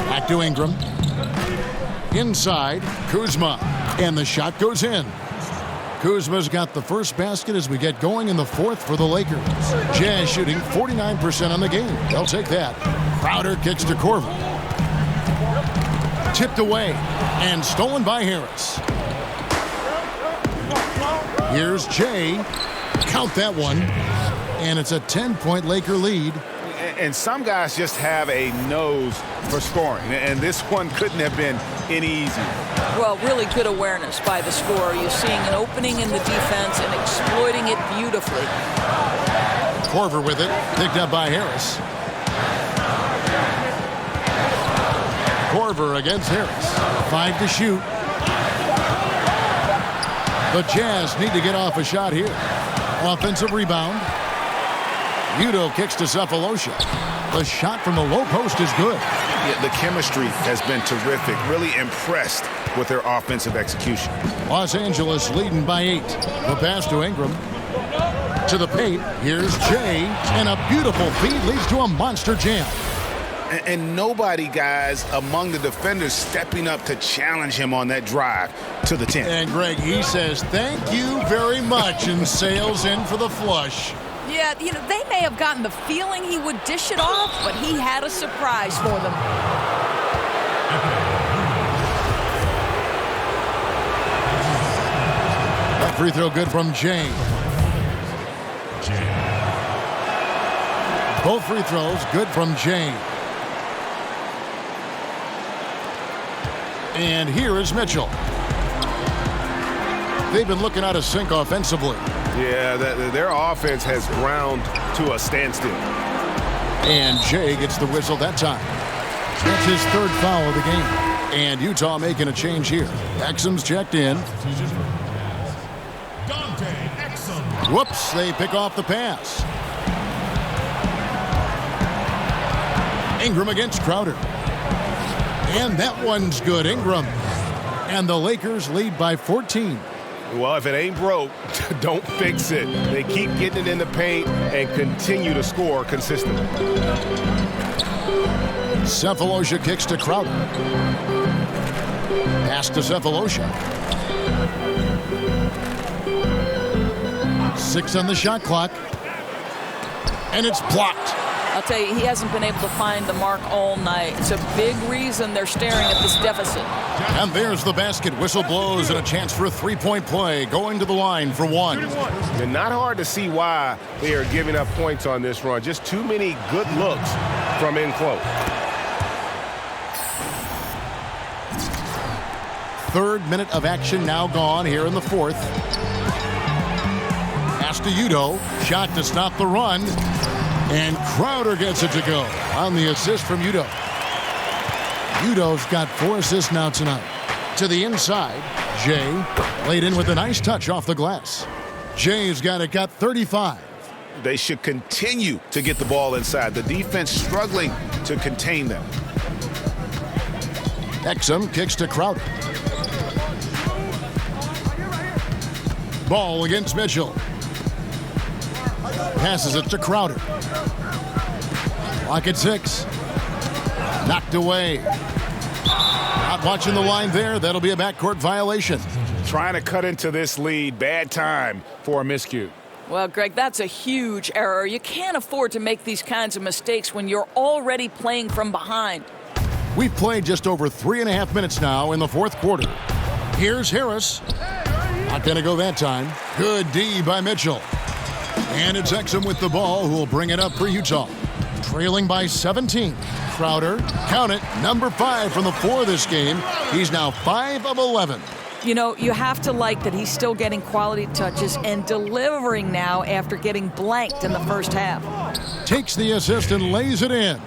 Back to Ingram. Inside, Kuzma. And the shot goes in. Kuzma's got the first basket as we get going in the fourth for the Lakers. Jazz shooting 49% on the game. They'll take that. Crowder kicks to Korver. Tipped away and stolen by Harris. Here's Jay. Count that one. And it's a 10-point Laker lead. And some guys just have a nose for scoring. And this one couldn't have been any easier. Well, really good awareness by the scorer. You're seeing an opening in the defense and exploiting it beautifully. Korver with it. Picked up by Harris. Korver against Harris. 5 to shoot. The Jazz need to get off a shot here. Offensive rebound. Udo kicks to Cephalosha. The shot from the low post is good. Yeah, the chemistry has been terrific. Really impressed with their offensive execution. Los Angeles leading by 8. The pass to Ingram. To the paint. Here's Jay. And a beautiful feed leads to a monster jam. And nobody, guys, among the defenders stepping up to challenge him on that drive to the 10. And Greg, he says, thank you very much, and sails in for the flush. Yeah, you know, they may have gotten the feeling he would dish it off, but he had a surprise for them. That free throw good from Jay. Both free throws good from Jay. And here is Mitchell. They've been looking out of sync offensively. Yeah, their offense has ground to a standstill. And Jay gets the whistle that time. That's his third foul of the game. And Utah making a change here. Exum's checked in. Whoops, they pick off the pass. Ingram against Crowder. And that one's good, Ingram. And the Lakers lead by 14. Well, if it ain't broke, don't fix it. They keep getting it in the paint and continue to score consistently. Cephalosha kicks to Crowder. Pass to Cephalosha. 6 on the shot clock. And it's blocked. I'll tell you, he hasn't been able to find the mark all night. It's a big reason they're staring at this deficit. And there's the basket. Whistle blows and a chance for a three-point play. Going to the line for one. And not hard to see why they are giving up points on this run. Just too many good looks from in close. Third minute of action now gone here in the fourth. Pass to Udo. Shot to stop the run. And Crowder gets it to go on the assist from Udo. Udo's got 4 assists now tonight. To the inside, Jay laid in with a nice touch off the glass. Jay's got 35. They should continue to get the ball inside. The defense struggling to contain them. Exum kicks to Crowder. Ball against Mitchell. Passes it to Crowder. Clock at 6. Knocked away. Not watching the line there. That'll be a backcourt violation. Trying to cut into this lead. Bad time for a miscue. Well, Greg, that's a huge error. You can't afford to make these kinds of mistakes when you're already playing from behind. We've played just over 3.5 minutes now in the fourth quarter. Here's Harris. Not going to go that time. Good D by Mitchell. And it's Exum with the ball, who will bring it up for Utah. Trailing by 17. Crowder, count it, number 5 from the floor this game. He's now 5 of 11. You know, you have to like that he's still getting quality touches and delivering now after getting blanked in the first half. Takes the assist and lays it in.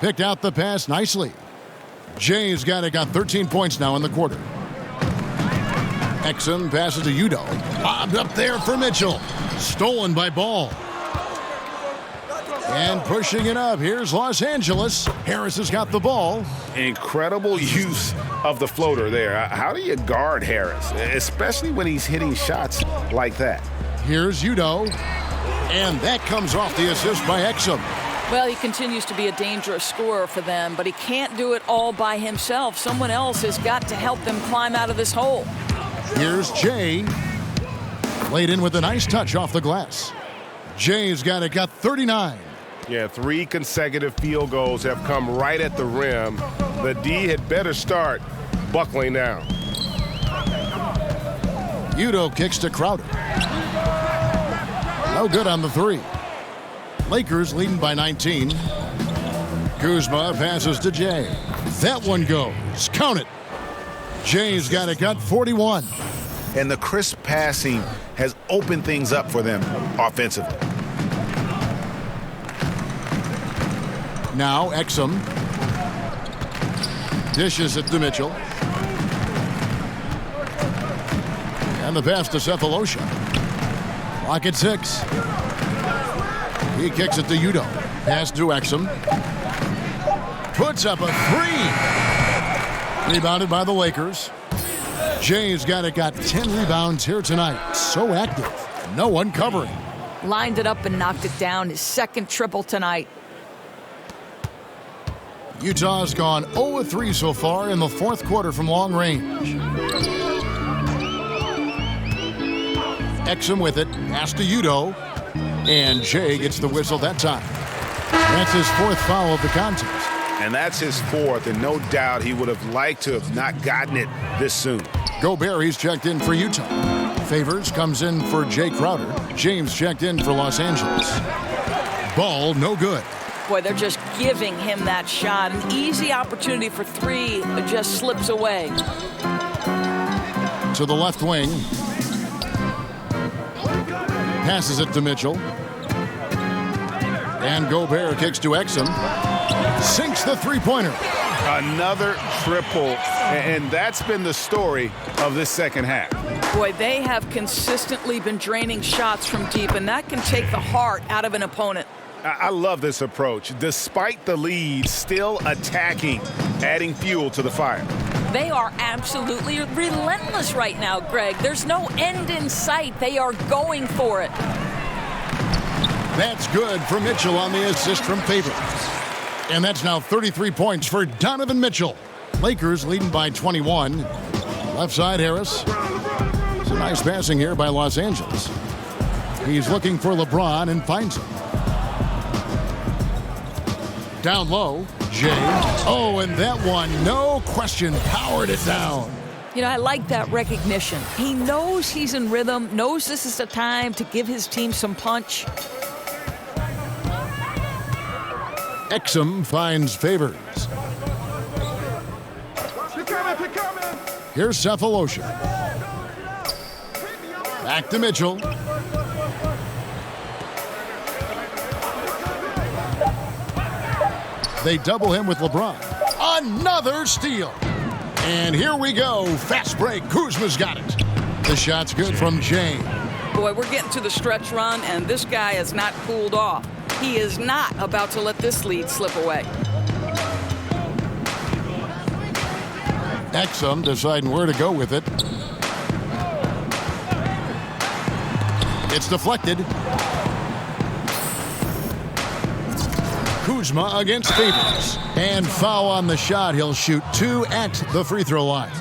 Picked out the pass nicely. Jay's got 13 points now in the quarter. Exum passes to Udo. Bobbed up there for Mitchell. Stolen by Ball. And pushing it up, here's Los Angeles. Harris has got the ball. Incredible use of the floater there. How do you guard Harris, especially when he's hitting shots like that? Here's Udo. And that comes off the assist by Exum. Well, he continues to be a dangerous scorer for them, but he can't do it all by himself. Someone else has got to help them climb out of this hole. Here's Jay. Laid in with a nice touch off the glass. Jay's got 39. Yeah, 3 consecutive field goals have come right at the rim. The D had better start buckling down. Udo kicks to Crowder. No good on the 3. Lakers leading by 19. Kuzma passes to Jay. That one goes. Count it. Jay's got 41. And the crisp passing has opened things up for them offensively. Now Exum dishes it to Mitchell. And the pass to Cephalosha. Clock at 6. He kicks it to Udo. Pass to Exum. Puts up a 3. Rebounded by the Lakers. Jay's got 10 rebounds here tonight. So active. No one covering. Lined it up and knocked it down. His second triple tonight. Utah's gone 0-3 so far in the fourth quarter from long range. Exum with it. Pass to Udo. And Jay gets the whistle that time. That's his 4th foul of the contest. And that's his 4th, and no doubt he would have liked to have not gotten it this soon. Gobert, he's checked in for Utah. Favors comes in for Jay Crowder. James checked in for Los Angeles. Ball, no good. Boy, they're just giving him that shot. An easy opportunity for 3 just slips away. To the left wing. Passes it to Mitchell. And Gobert kicks to Exum. Sinks the three-pointer. Another triple, and that's been the story of this second half. Boy, they have consistently been draining shots from deep, and that can take the heart out of an opponent. I love this approach. Despite the lead, still attacking, adding fuel to the fire. They are absolutely relentless right now, Greg. There's no end in sight. They are going for it. That's good for Mitchell on the assist from Favors. And that's now 33 points for Donovan Mitchell. Lakers leading by 21. Left side, Harris. It's a nice passing here by Los Angeles. He's looking for LeBron and finds him. Down low, Jay. Oh, and that one, no question, powered it down. You know, I like that recognition. He knows he's in rhythm, knows this is the time to give his team some punch. Exum finds Favors. Here's Cephalosha. Back to Mitchell. They double him with LeBron. Another steal. And here we go. Fast break. Kuzma's got it. The shot's good from Jay. Boy, we're getting to the stretch run, and this guy has not cooled off. He is not about to let this lead slip away. Exum deciding where to go with it. It's deflected. Kuzma against Favors. And foul on the shot. He'll shoot 2 at the free throw line.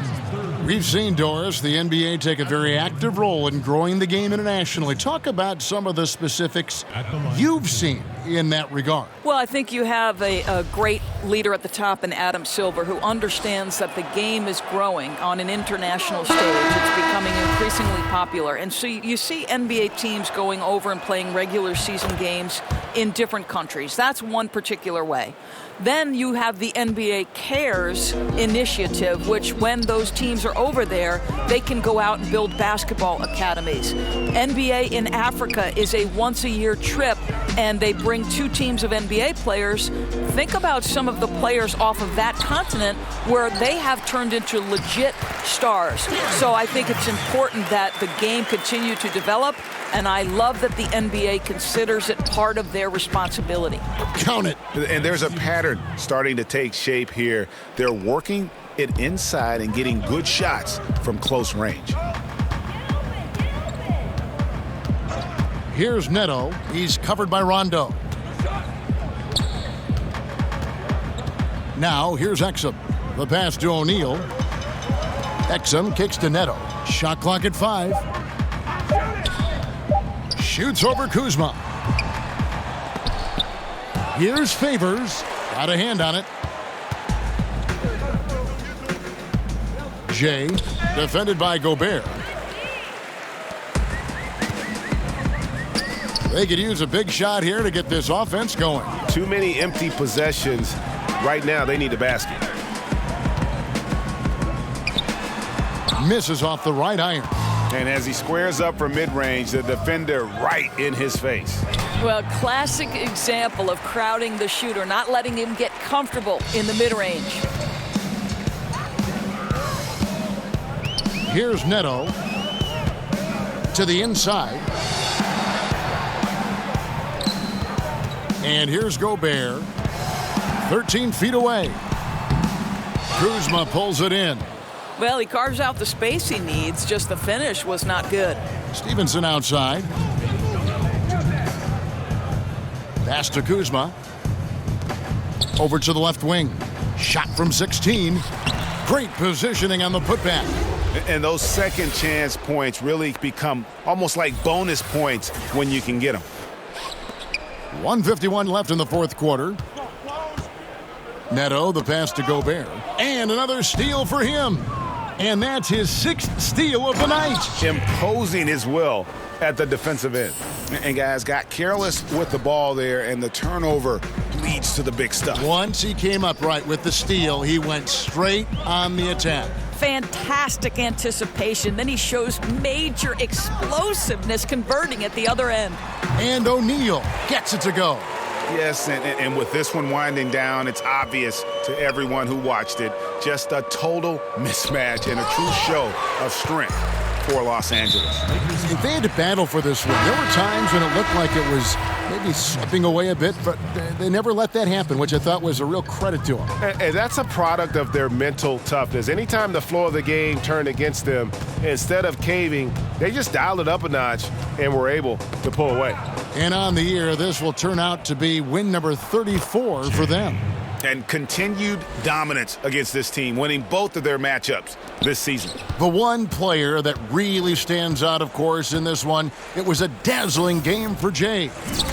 We've seen, Doris, the NBA take a very active role in growing the game internationally. Talk about some of the specifics you've seen in that regard. Well, I think you have a great leader at the top in Adam Silver who understands that the game is growing on an international stage. It's becoming increasingly popular. And so you see NBA teams going over and playing regular season games in different countries. That's one particular way. Then you have the NBA Cares initiative, which when those teams are over there, they can go out and build basketball academies. NBA in Africa is a once-a-year trip, and they bring 2 teams of NBA players. Think about some of the players off of that continent where they have turned into legit stars. So I think it's important that the game continue to develop, and I love that the NBA considers it part of their responsibility. Count it. And there's a pattern starting to take shape here. They're working it inside and getting good shots from close range. Here's Neto. He's covered by Rondo. Now here's Exum. The pass to O'Neal. Exum kicks to Neto. Shot clock at 5. Shoots over Kuzma. Here's Favors. Got a hand on it. Jay, defended by Gobert. They could use a big shot here to get this offense going. Too many empty possessions. Right now, they need a basket. Misses off the right iron. And as he squares up for mid-range, the defender right in his face. Well, classic example of crowding the shooter, not letting him get comfortable in the mid-range. Here's Neto to the inside. And here's Gobert, 13 feet away. Kuzma pulls it in. Well, he carves out the space he needs, just the finish was not good. Stevenson outside. Pass to Kuzma. Over to the left wing. Shot from 16. Great positioning on the putback. And those second chance points really become almost like bonus points when you can get them. 1:51 left in the fourth quarter. Neto, the pass to Gobert. And another steal for him. And that's his 6th steal of the night. Imposing his will at the defensive end. And guys got careless with the ball there, and the turnover leads to the big stuff. Once he came upright with the steal, he went straight on the attack. Fantastic anticipation. Then he shows major explosiveness converting at the other end. And O'Neal gets it to go. Yes, and with this one winding down, it's obvious to everyone who watched it. Just a total mismatch and a true show of strength for Los Angeles. If they had to battle for this one, there were times when it looked like it was maybe slipping away a bit, but they never let that happen, which I thought was a real credit to them. And that's a product of their mental toughness. Anytime the flow of the game turned against them, instead of caving, they just dialed it up a notch and were able to pull away. And on the year, this will turn out to be win number 34 for them. and continued dominance against this team, winning both of their matchups this season. The one player that really stands out, of course, in this one, it was a dazzling game for Jay.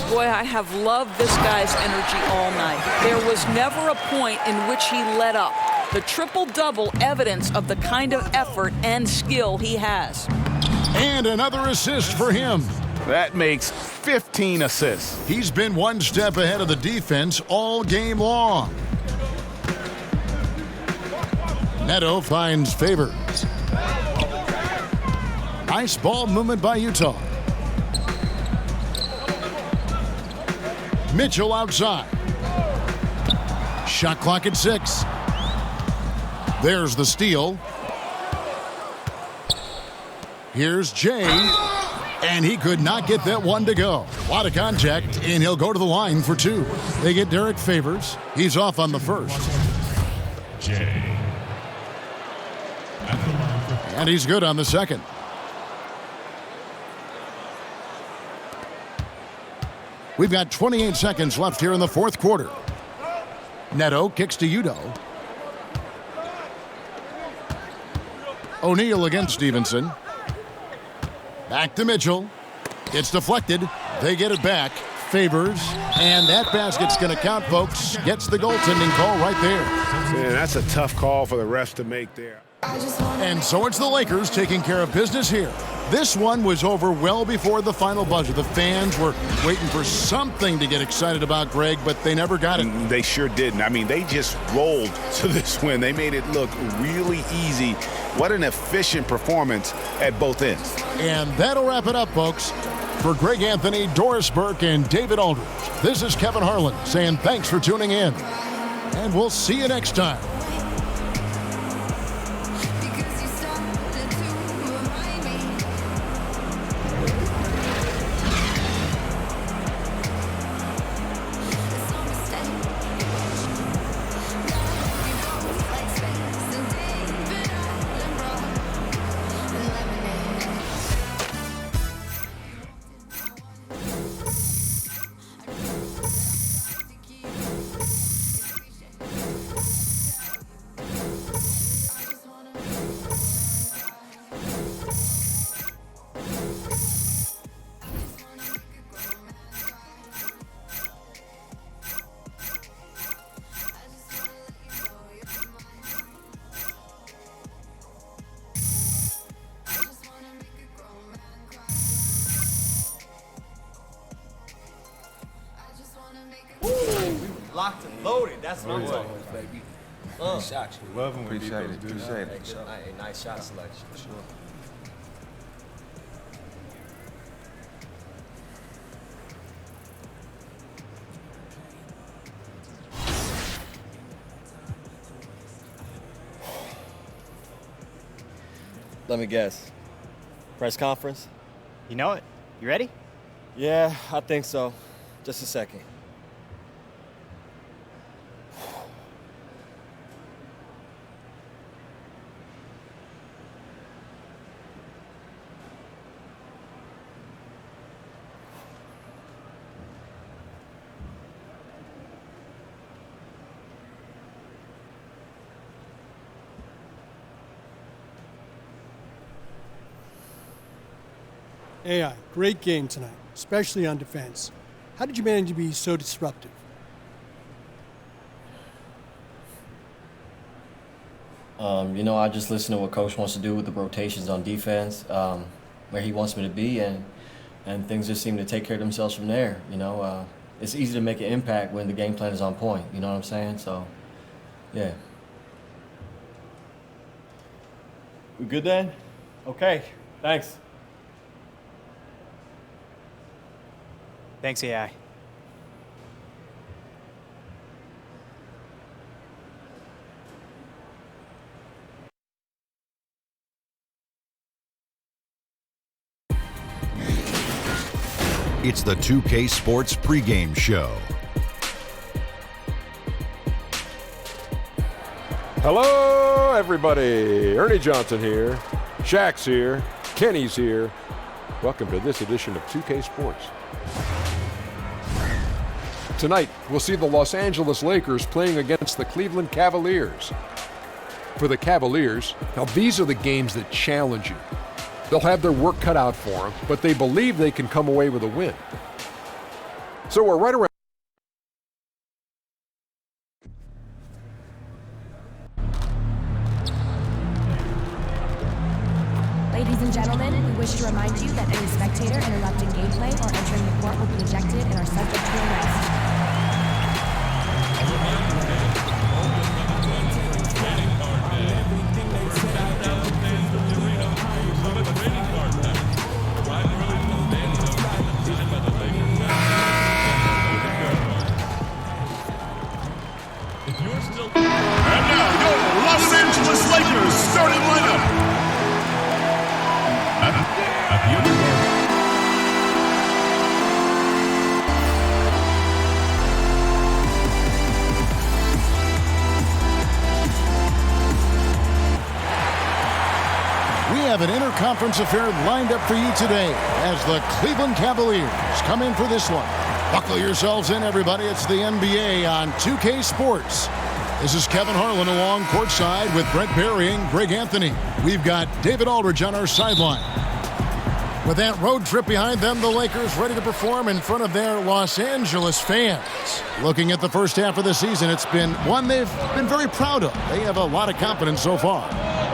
Boy, I have loved this guy's energy all night. There was never a point in which he let up. The triple-double evidence of the kind of effort and skill he has. And another assist for him. That makes 15 assists. He's been one step ahead of the defense all game long. Neto finds Favors. Nice ball movement by Utah. Mitchell outside. Shot clock at 6. There's the steal. Here's Jay, and he could not get that one to go. A lot of contact, and he'll go to the line for 2. They get Derek Favors. He's off on the first. Jay. At the line for And he's good on the second. We've got 28 seconds left here in the fourth quarter. Neto kicks to Udo. O'Neal against Stevenson. Back to Mitchell. It's deflected. They get it back. Favors. And that basket's going to count, folks. Gets the goaltending call right there. Man, that's a tough call for the refs to make there. And so it's the Lakers taking care of business here. This one was over well before the final buzzer. The fans were waiting for something to get excited about, Greg, but they never got it. They sure didn't. I mean, they just rolled to this win. They made it look really easy. What an efficient performance at both ends. And that'll wrap it up, folks. For Greg Anthony, Doris Burke, and David Aldridge, this is Kevin Harlan saying thanks for tuning in. And we'll see you next time. Locked and loaded. That's what I'm talking about, baby. Nice shots. Love when Appreciate it. Appreciate it. Hey, nice shot selection. For sure. Let me guess. Press conference? You know it. You ready? Yeah, I think so. Just a second. AI, great game tonight, especially on defense. How did you manage to be so disruptive? I just listen to what Coach wants to do with the rotations on defense, where he wants me to be, and things just seem to take care of themselves from there. It's easy to make an impact when the game plan is on point. You know what I'm saying? So, yeah. We good then? Okay. Thanks. Thanks, AI. It's the 2K Sports pregame show. Hello, everybody. Ernie Johnson here. Shaq's here. Kenny's here. Welcome to this edition of 2K Sports. Tonight, we'll see the Los Angeles Lakers playing against the Cleveland Cavaliers. For the Cavaliers, now these are the games that challenge you. They'll have their work cut out for them, but they believe they can come away with a win. So we're right around. Ladies and gentlemen, we wish to remind you that any spectator interrupting gameplay or entering the court will be ejected and are subject to arrest. And now, your Los Angeles Lakers starting lineup. We have an interconference affair lined up for you today as the Cleveland Cavaliers come in for this one. Buckle yourselves in, everybody. It's the NBA on 2K Sports. This is Kevin Harlan along courtside with Brett Berry and Greg Anthony. We've got David Aldridge on our sideline. With that road trip behind them, the Lakers ready to perform in front of their Los Angeles fans. Looking at the first half of the season, it's been one they've been very proud of. They have a lot of confidence so far.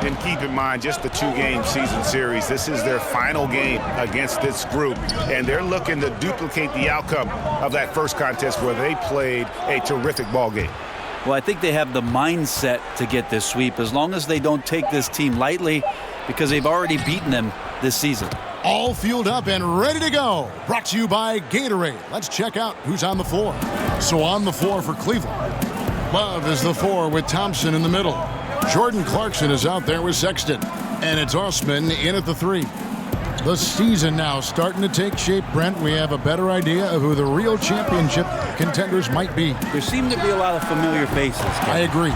And keep in mind, just the 2-game season series. This is their final game against this group, and they're looking to duplicate the outcome of that first contest where they played a terrific ball game. Well, I think they have the mindset to get this sweep as long as they don't take this team lightly because they've already beaten them this season. All fueled up and ready to go. Brought to you by Gatorade. Let's check out who's on the floor. So on the floor for Cleveland, Love is the 4 with Thompson in the middle. Jordan Clarkson is out there with Sexton. And it's Osman in at the 3. The season now starting to take shape, Brent. We have a better idea of who the real championship contenders might be. There seem to be a lot of familiar faces, Ken. I agree.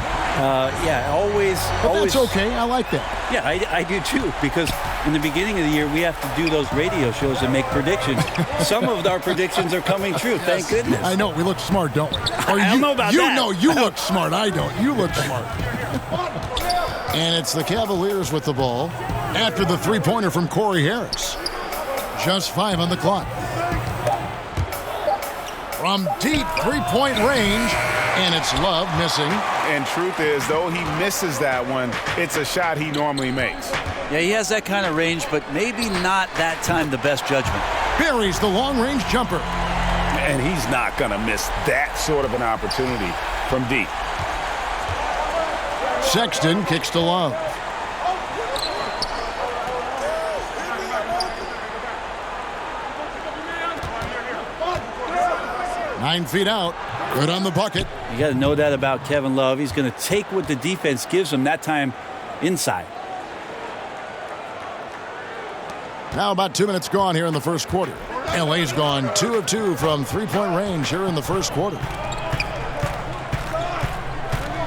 Always. That's okay. I like that. Yeah, I do too, because in the beginning of the year, we have to do those radio shows and make predictions. Some of our predictions are coming true, thank goodness. I know. We look smart, don't we? Or I don't know about that. You know you look smart. I don't. You look smart. And it's the Cavaliers with the ball after the three-pointer from Corey Harris. Just 5 on the clock. From deep three-point range, and it's Love missing. And truth is, though he misses that one, it's a shot he normally makes. Yeah, he has that kind of range, but maybe not that time the best judgment. Buries the long-range jumper. And he's not going to miss that sort of an opportunity from deep. Sexton kicks to Love. Nine feet out. Good on the bucket. You got to know that about Kevin Love. He's going to take what the defense gives him, that time inside. Now about 2 minutes gone here in the first quarter. LA's gone 2 of 2 from three-point range here in the first quarter.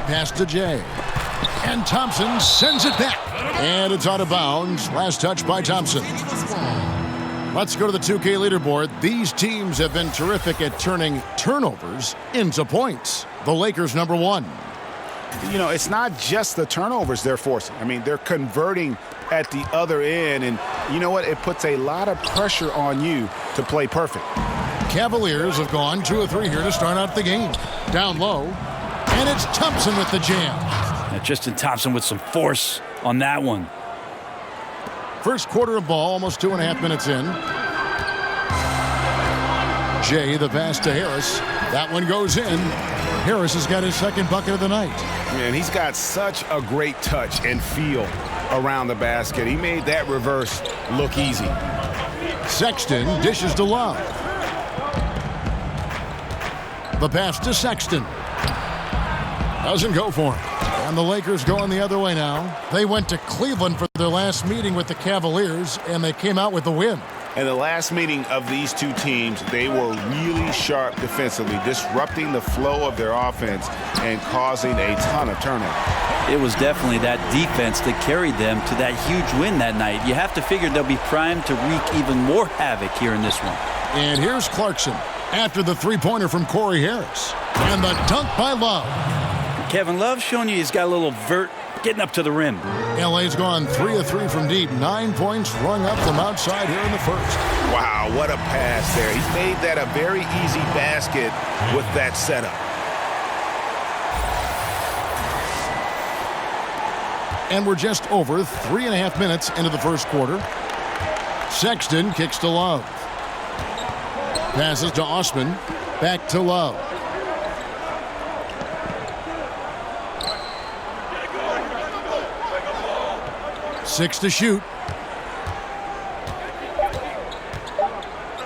Pass to Jay. And Thompson sends it back. And it's out of bounds. Last touch by Thompson. Let's go to the 2K leaderboard. These teams have been terrific at turning turnovers into points. The Lakers number 1. You know, it's not just the turnovers they're forcing. I mean, they're converting at the other end. And you know what? It puts a lot of pressure on you to play perfect. Cavaliers have gone 2 of 3 here to start out the game. Down low. And it's Thompson with the jam. Now, Tristan Thompson with some force on that one. First quarter of ball, almost 2.5 minutes in. Jay, the pass to Harris. That one goes in. Harris has got his second bucket of the night. Man, he's got such a great touch and feel around the basket. He made that reverse look easy. Sexton dishes to Love. The pass to Sexton. Doesn't go for him. And the Lakers going the other way now. They went to Cleveland for their last meeting with the Cavaliers, and they came out with the win. In the last meeting of these two teams, they were really sharp defensively, disrupting the flow of their offense and causing a ton of turnovers. It was definitely that defense that carried them to that huge win that night. You have to figure they'll be primed to wreak even more havoc here in this one. And here's Clarkson. after the three-pointer from Corey Harris. And the dunk by Love. Kevin Love's showing you he's got a little vert getting up to the rim. LA's gone 3 of 3 from deep. 9 points rung up from outside here in the first. Wow, what a pass there. He made that a very easy basket with that setup. And we're just over 3.5 minutes into the first quarter. Sexton kicks to Love. Passes to Osman. Back to Love. Six to shoot.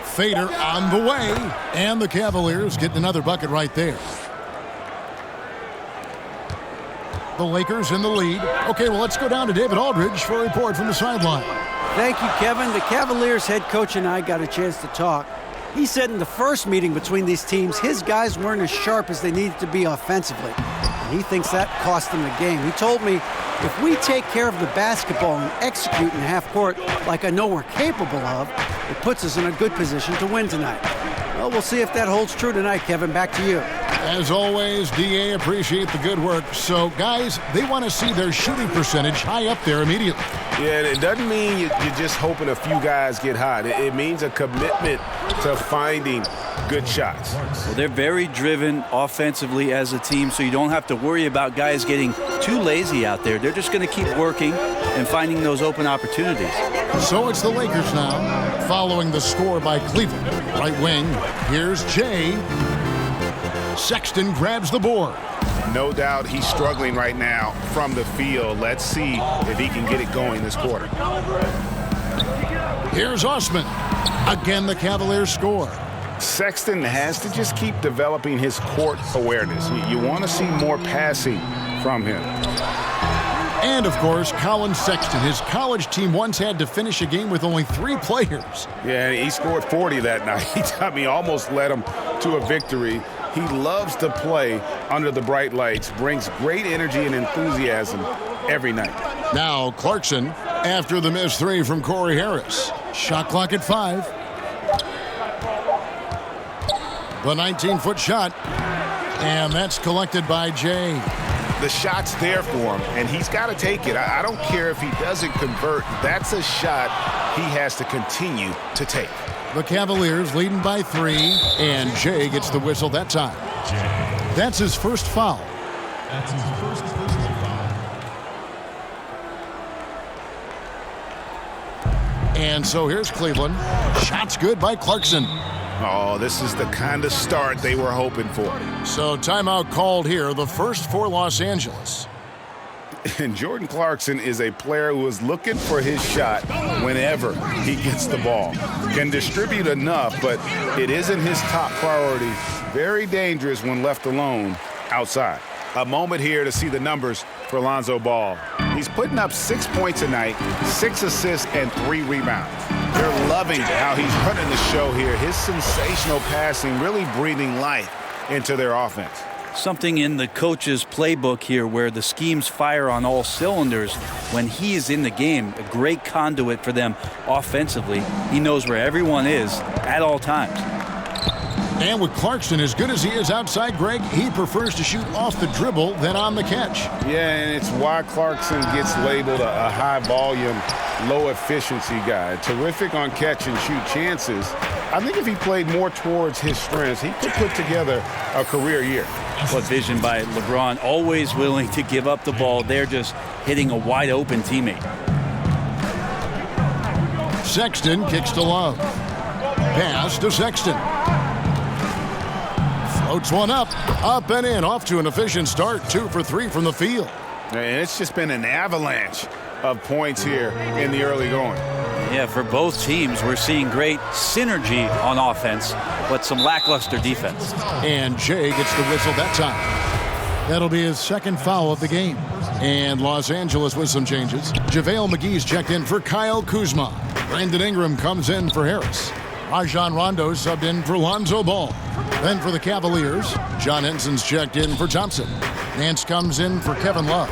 Fader on the way. And the Cavaliers get another bucket right there. The Lakers in the lead. Okay, well, let's go down to David Aldridge for a report from the sideline. Thank you, Kevin. The Cavaliers head coach and I got a chance to talk. He said in the first meeting between these teams, his guys weren't as sharp as they needed to be offensively. And he thinks that cost them the game. He told me, if we take care of the basketball and execute in half court like I know we're capable of, it puts us in a good position to win tonight. Well, we'll see if that holds true tonight, Kevin. Back to you. As always, DA, appreciate the good work. So, guys, they want to see their shooting percentage high up there immediately. Yeah, it doesn't mean you're just hoping a few guys get hot. It means a commitment to finding good shots. Well, they're very driven offensively as a team, so you don't have to worry about guys getting too lazy out there. They're just going to keep working and finding those open opportunities. So it's the Lakers now, following the score by Cleveland. Right wing, here's Jay. Sexton grabs the board. No doubt he's struggling right now from the field. Let's see if he can get it going this quarter. Here's Osman. Again, the Cavaliers score. Sexton has to just keep developing his court awareness. You want to see more passing from him. And, of course, Colin Sexton. His college team once had to finish a game with only 3 players. Yeah, he scored 40 that night. I mean, almost led him to a victory. He loves to play under the bright lights, brings great energy and enthusiasm every night. Now Clarkson after the missed 3 from Corey Harris. Shot clock at 5. The 19-foot shot, and that's collected by Jay. The shot's there for him, and he's got to take it. I don't care if he doesn't convert. That's a shot he has to continue to take. The Cavaliers leading by 3, and Jay gets the whistle that time. That's his first foul. That's his first personal foul. And so here's Cleveland. Shot's good by Clarkson. Oh, this is the kind of start they were hoping for. So timeout called here, the first for Los Angeles. And Jordan Clarkson is a player who is looking for his shot whenever he gets the ball. Can distribute enough, but it isn't his top priority. Very dangerous when left alone outside. A moment here to see the numbers for Lonzo Ball. He's putting up 6 points a night, 6 assists, and 3 rebounds. They're loving how he's running the show here. His sensational passing really breathing life into their offense. Something in the coach's playbook here where the schemes fire on all cylinders. When he is in the game, a great conduit for them offensively. He knows where everyone is at all times. And with Clarkson, as good as he is outside, Greg, he prefers to shoot off the dribble than on the catch. Yeah, and it's why Clarkson gets labeled a high-volume, low-efficiency guy. Terrific on catch-and-shoot chances. I think if he played more towards his strengths, he could put together a career year. What vision by LeBron, always willing to give up the ball. They're just hitting a wide-open teammate. Sexton kicks to Love. Pass to Sexton. Floats one up and in, off to an efficient start, 2 for 3 from the field. And it's just been an avalanche of points here in the early going. Yeah, for both teams, we're seeing great synergy on offense, but some lackluster defense. And Jay gets the whistle that time. That'll be his second foul of the game. And Los Angeles with some changes. JaVale McGee's checked in for Kyle Kuzma. Brandon Ingram comes in for Harris. Rajon Rondo subbed in for Lonzo Ball. Then for the Cavaliers, John Henson's checked in for Thompson. Nance comes in for Kevin Love.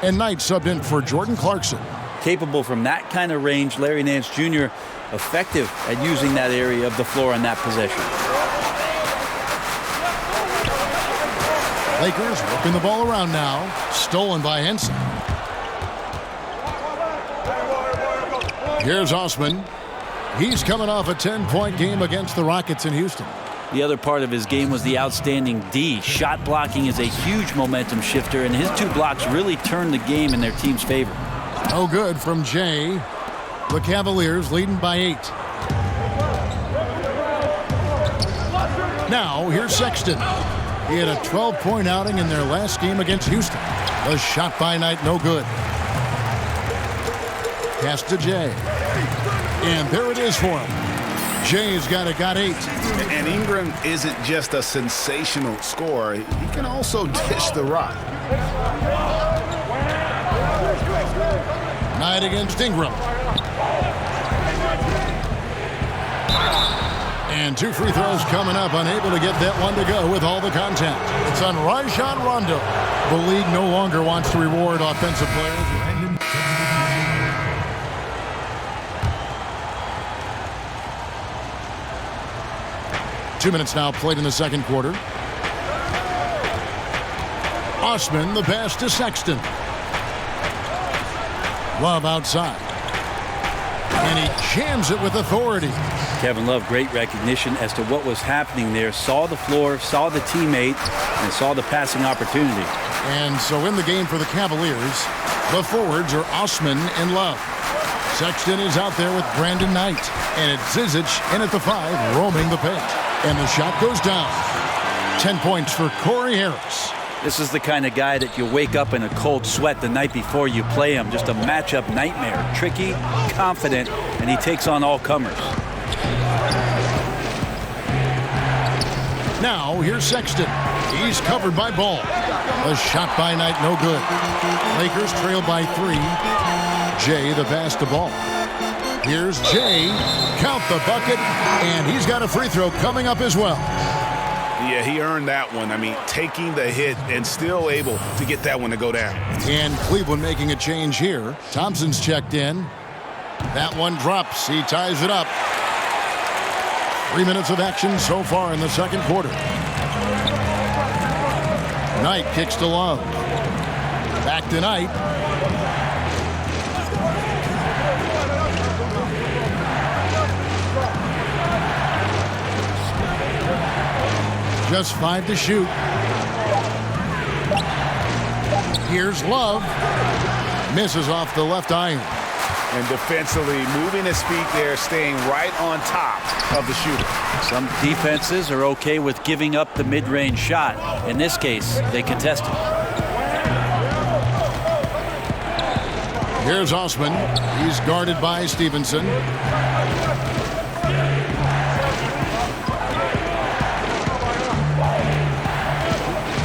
And Knight subbed in for Jordan Clarkson. Capable from that kind of range, Larry Nance Jr. effective at using that area of the floor on that possession. So 2 minutes Lakers working the ball around now. Stolen by Henson. Here's Osman. He's coming off a 10-point game against the Rockets in Houston. The other part of his game was the outstanding D. Shot blocking is a huge momentum shifter, and his 2 blocks really turned the game in their team's favor. No good from Jay. The Cavaliers leading by 8. Now, here's Sexton. He had a 12-point outing in their last game against Houston. The shot by Knight, no good. Pass to Jay. And there it is for him. Jay's got 8. And Ingram isn't just a sensational scorer. He can also dish the rock. Knight against Ingram. And 2 free throws coming up. Unable to get that one to go with all the contact. It's on Rajon Rondo. The league no longer wants to reward offensive players. 2 minutes now played in the second quarter. Osman, the pass to Sexton. Love outside. And he jams it with authority. Kevin Love, great recognition as to what was happening there. Saw the floor, saw the teammate, and saw the passing opportunity. And so in the game for the Cavaliers, the forwards are Osman and Love. Sexton is out there with Brandon Knight. And it's Zizic in at the 5, roaming the paint. And the shot goes down. 10 points for Corey Harris. This is the kind of guy that you wake up in a cold sweat the night before you play him. Just a matchup nightmare. Tricky, confident, and he takes on all comers. Now, here's Sexton. He's covered by Ball. A shot by Knight, no good. Lakers trail by 3. Jay, the pass to Ball. Here's Jay. Count the bucket, and he's got a free throw coming up as well. Yeah, he earned that one. I mean, taking the hit and still able to get that one to go down. And Cleveland making a change here. Thompson's checked in. That one drops. He ties it up. 3 minutes of action so far in the second quarter. Knight kicks to Love. Back to Knight. Just 5 to shoot. Here's Love. Misses off the left iron. And defensively, moving his feet there, staying right on top of the shooter. Some defenses are okay with giving up the mid-range shot. In this case, they contest it. Here's Osman. He's guarded by Stevenson.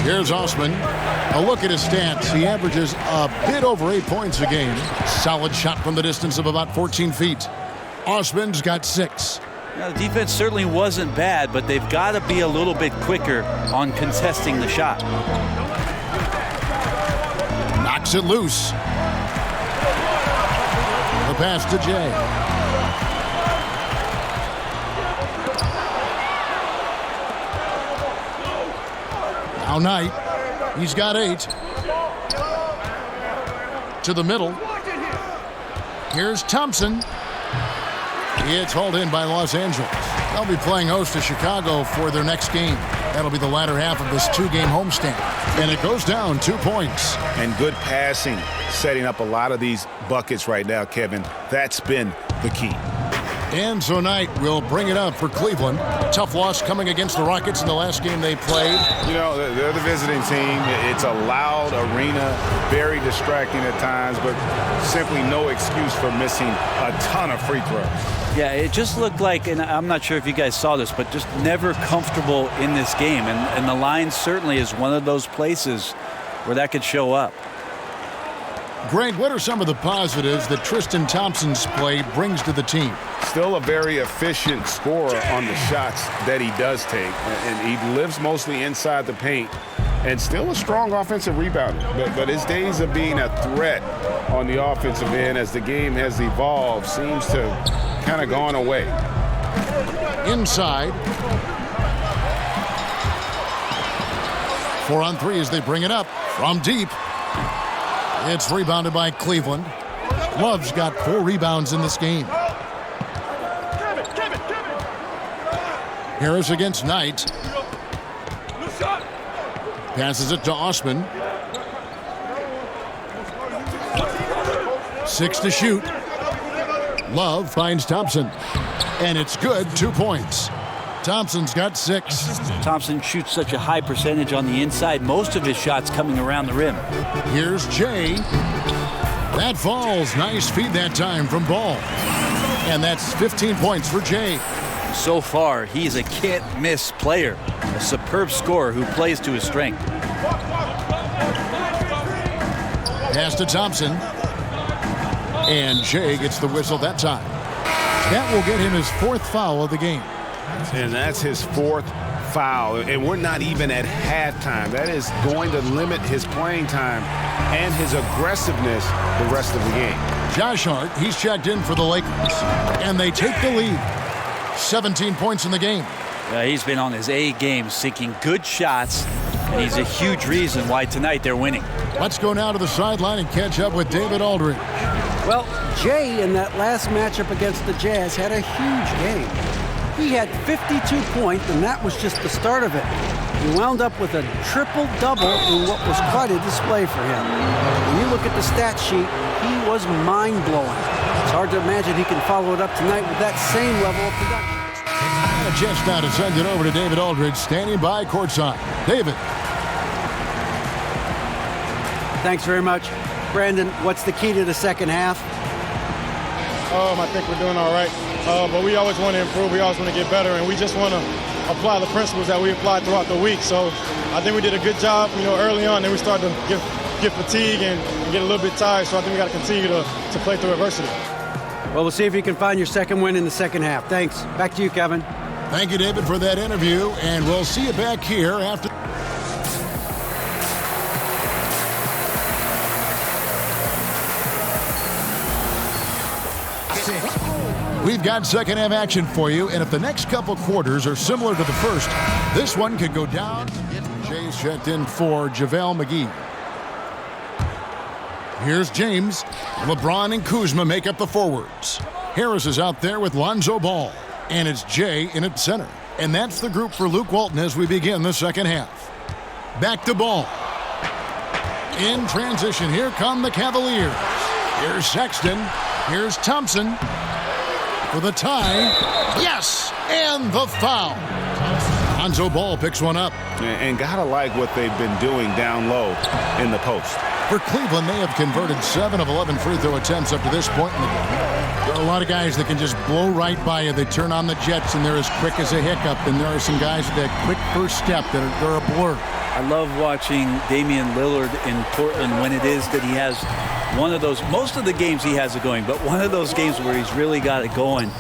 Here's Osman. A look at his stats. He averages a bit over 8 points a game. Solid shot from the distance of about 14 feet. Osman's got 6. Now, the defense certainly wasn't bad, but they've got to be a little bit quicker on contesting the shot. Knocks it loose. The pass to Jay. Now Knight. He's got 8. To the middle. Here's Thompson. It's hauled in by Los Angeles. They'll be playing host to Chicago for their next game. That'll be the latter half of this 2-game homestand. And it goes down 2 points. And good passing, setting up a lot of these buckets right now, Kevin. That's been the key. And so Knight will bring it up for Cleveland. Tough loss coming against the Rockets in the last game they played. You know, they're the visiting team. It's a loud arena, very distracting at times, but simply no excuse for missing a ton of free throws. Yeah, it just looked like, and I'm not sure if you guys saw this, but just never comfortable in this game. And the line certainly is one of those places where that could show up. Greg, what are some of the positives that Tristan Thompson's play brings to the team? Still a very efficient scorer on the shots that he does take. And he lives mostly inside the paint. And still a strong offensive rebounder. But his days of being a threat on the offensive end as the game has evolved seems to kind of gone away. Inside. 4 on 3 as they bring it up from deep. It's rebounded by Cleveland. Love's got 4 rebounds in this game. Harris against Knight. Passes it to Osman. 6 to shoot. Love finds Thompson. And it's good, 2 points. Thompson's got 6. Thompson shoots such a high percentage on the inside. Most of his shots coming around the rim. Here's Jay. That falls. Nice feed that time from Ball. And that's 15 points for Jay. So far, he's a can't-miss player. A superb scorer who plays to his strength. Pass to Thompson. And Jay gets the whistle that time. That will get him his 4th foul of the game. And that's his 4th foul. And we're not even at halftime. That is going to limit his playing time and his aggressiveness the rest of the game. Josh Hart, he's checked in for the Lakers. And they take the lead. 17 points in the game. He's been on his A game, seeking good shots. And he's a huge reason why tonight they're winning. Let's go now to the sideline and catch up with David Aldridge. Well, Jay in that last matchup against the Jazz had a huge game. He had 52 points, and that was just the start of it. He wound up with a triple-double in what was quite a display for him. When you look at the stat sheet, he was mind-blowing. It's hard to imagine he can follow it up tonight with that same level of production. A chance now to send it over to David Aldridge, standing by courtside. David. Thanks very much. Brandon, what's the key to the second half? I think we're doing all right. But we always want to improve. We always want to get better, and we just want to apply the principles that we applied throughout the week. So I think we did a good job, early on. Then we started to get fatigue and get a little bit tired. So I think we got to continue to play through adversity. Well, we'll see if you can find your second win in the second half. Thanks. Back to you, Kevin. Thank you, David, for that interview, and we'll see you back here after. We've got second half action for you, and if the next couple quarters are similar to the first, this one could go down. Jay's checked in for JaVale McGee. Here's James. LeBron and Kuzma make up the forwards. Harris is out there with Lonzo Ball, and it's Jay in at center. And that's the group for Luke Walton as we begin the second half. Back to Ball. In transition, here come the Cavaliers. Here's Sexton. Here's Thompson. For the tie, yes, and the foul. Lonzo Ball picks one up. And gotta like what they've been doing down low in the post. For Cleveland, they have converted 7 of 11 free throw attempts up to this point in the game. There are a lot of guys that can just blow right by you. They turn on the jets, and they're as quick as a hiccup. And there are some guys with that quick first step that are a blur. I love watching Damian Lillard in Portland when it is that he has one of those, most of the games he has it going, but one of those games where he's really got it going.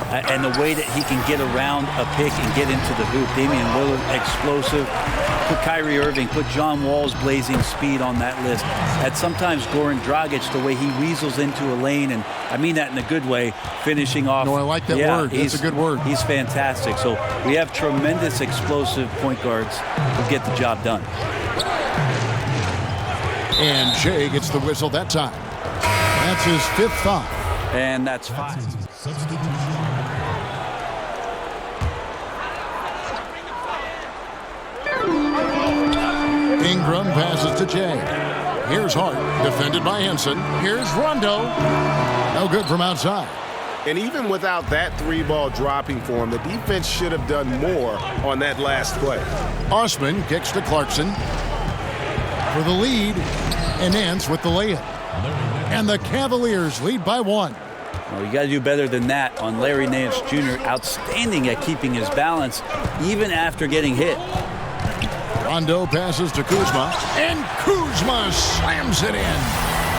And the way that he can get around a pick and get into the hoop. Damian Lillard, explosive. Put Kyrie Irving, put John Wall's blazing speed on that list. And sometimes Goran Dragic, the way he weasels into a lane, and I mean that in a good way, finishing off. No, I like that word. That's a good word. He's fantastic. So we have tremendous explosive point guards who get the job done. And Jay gets the whistle that time. That's his 5th foul. And that's 5. Ingram passes to Jay. Here's Hart, defended by Henson. Here's Rondo. No good from outside. And even without that 3-ball dropping for him, the defense should have done more on that last play. Osman kicks to Clarkson for the lead, and Nance with the layup. And the Cavaliers lead by 1. Well, you got to do better than that on Larry Nance Jr. Outstanding at keeping his balance, even after getting hit. Rondo passes to Kuzma, and Kuzma slams it in.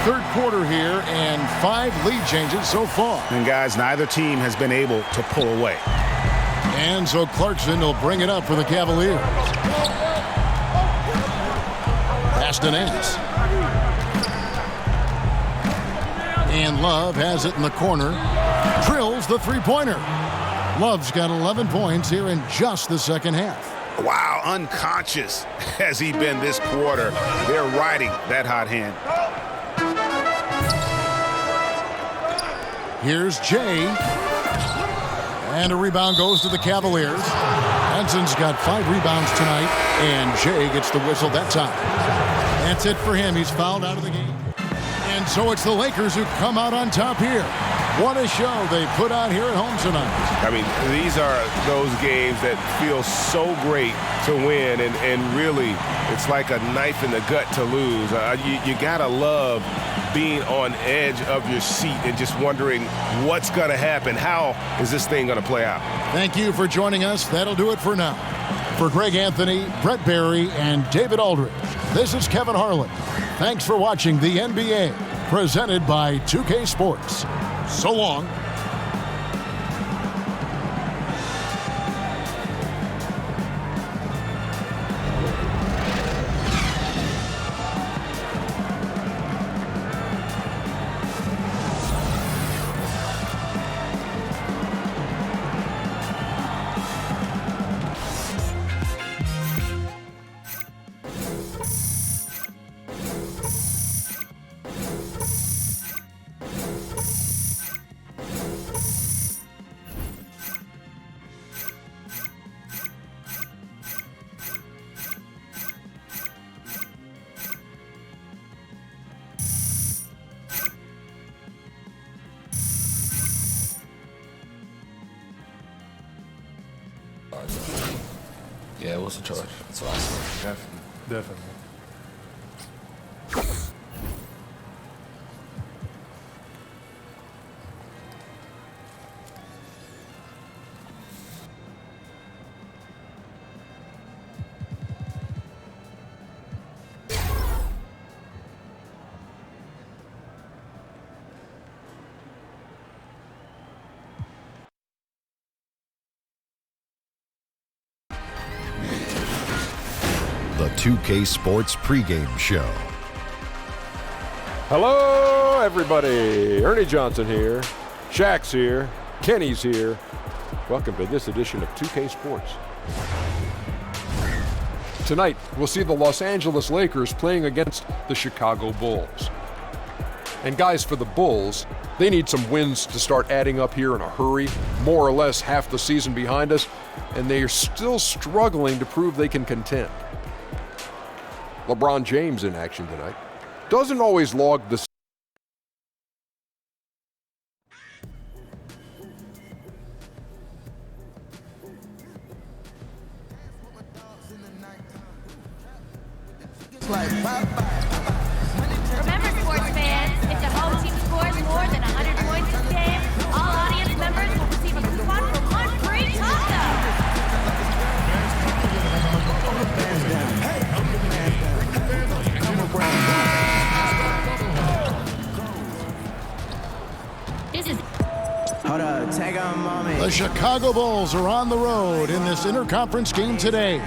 Third quarter here, and 5 lead changes so far. And guys, neither team has been able to pull away. And so Clarkson will bring it up for the Cavaliers. Pass to Nance. And Love has it in the corner. Drills the 3-pointer. Love's got 11 points here in just the second half. Wow, unconscious has he been this quarter. They're riding that hot hand. Here's Jay. And a rebound goes to the Cavaliers. Henson's got 5 rebounds tonight, and Jay gets the whistle that time. That's it for him. He's fouled out of the game. And so it's the Lakers who come out on top here. What a show they put on here at home tonight. I mean, these are those games that feel so great to win, and really, it's like a knife in the gut to lose. You gotta love being on edge of your seat and just wondering what's gonna happen. How is this thing gonna play out? Thank you for joining us. That'll do it for now. For Greg Anthony, Brett Barry, and David Aldridge, this is Kevin Harlan. Thanks for watching the NBA, presented by 2K Sports. So long. Yeah, what's the charge? That's what I said. Definitely. The 2K Sports pregame show. Hello, everybody. Ernie Johnson here. Shaq's here. Kenny's here. Welcome to this edition of 2K Sports. Tonight, we'll see the Los Angeles Lakers playing against the Chicago Bulls. And guys, for the Bulls, they need some wins to start adding up here in a hurry. More or less half the season behind us, and they are still struggling to prove they can contend. LeBron James in action tonight. Doesn't always log the Remember, sports fans, if the home team scores more than 100 points this game, all audience members will receive a coupon for one free taco. This is The Chicago Bulls are on the road in this interconference game today.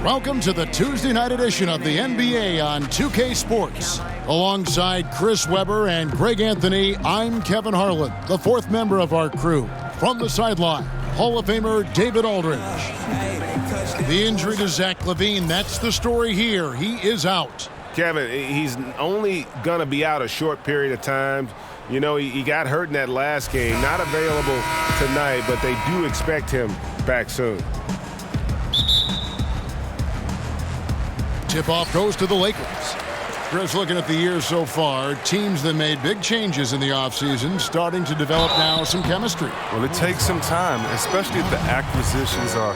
Welcome to the Tuesday night edition of the NBA on 2K Sports. Alongside Chris Webber and Greg Anthony, I'm Kevin Harlan, the fourth member of our crew. From the sideline, Hall of Famer David Aldridge. The injury to Zach LaVine, that's the story here. He is out. Kevin, he's only going to be out a short period of time. You know, he got hurt in that last game. Not available tonight, but they do expect him back soon. Tip-off goes to the Lakers. Chris, looking at the year so far, teams that made big changes in the offseason starting to develop now some chemistry. Well, it takes some time, especially if the acquisitions are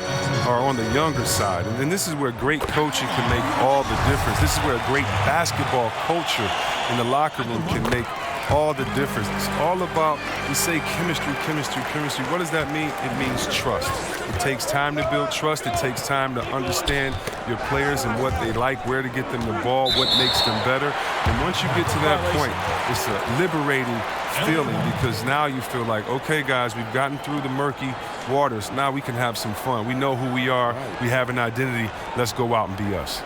on the younger side. And this is where great coaching can make all the difference. This is where a great basketball culture in the locker room can make all the difference. It's all about, we say chemistry, chemistry, chemistry. What does that mean? It means trust. It takes time to build trust. It takes time to understand your players and what they like, where to get them the ball, what makes them better. And once you get to that point, it's a liberating feeling because now you feel like, okay, guys, we've gotten through the murky waters. Now we can have some fun. We know who we are. We have an identity. Let's go out and be us.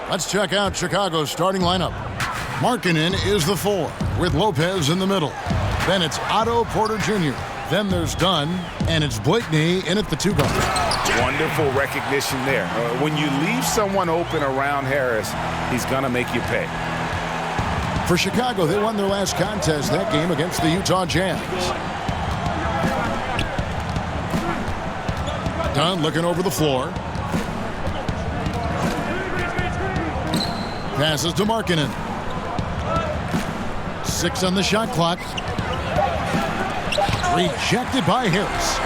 Let's check out Chicago's starting lineup. Markkanen is the 4, with Lopez in the middle. Then it's Otto Porter Jr. Then there's Dunn, and it's Blakeney in at the 2 guard. Wonderful recognition there. When you leave someone open around Harris, he's going to make you pay. For Chicago, they won their last contest that game against the Utah Jazz. Dunn looking over the floor. Passes to Markkanen. 6 on the shot clock. Rejected by Harris.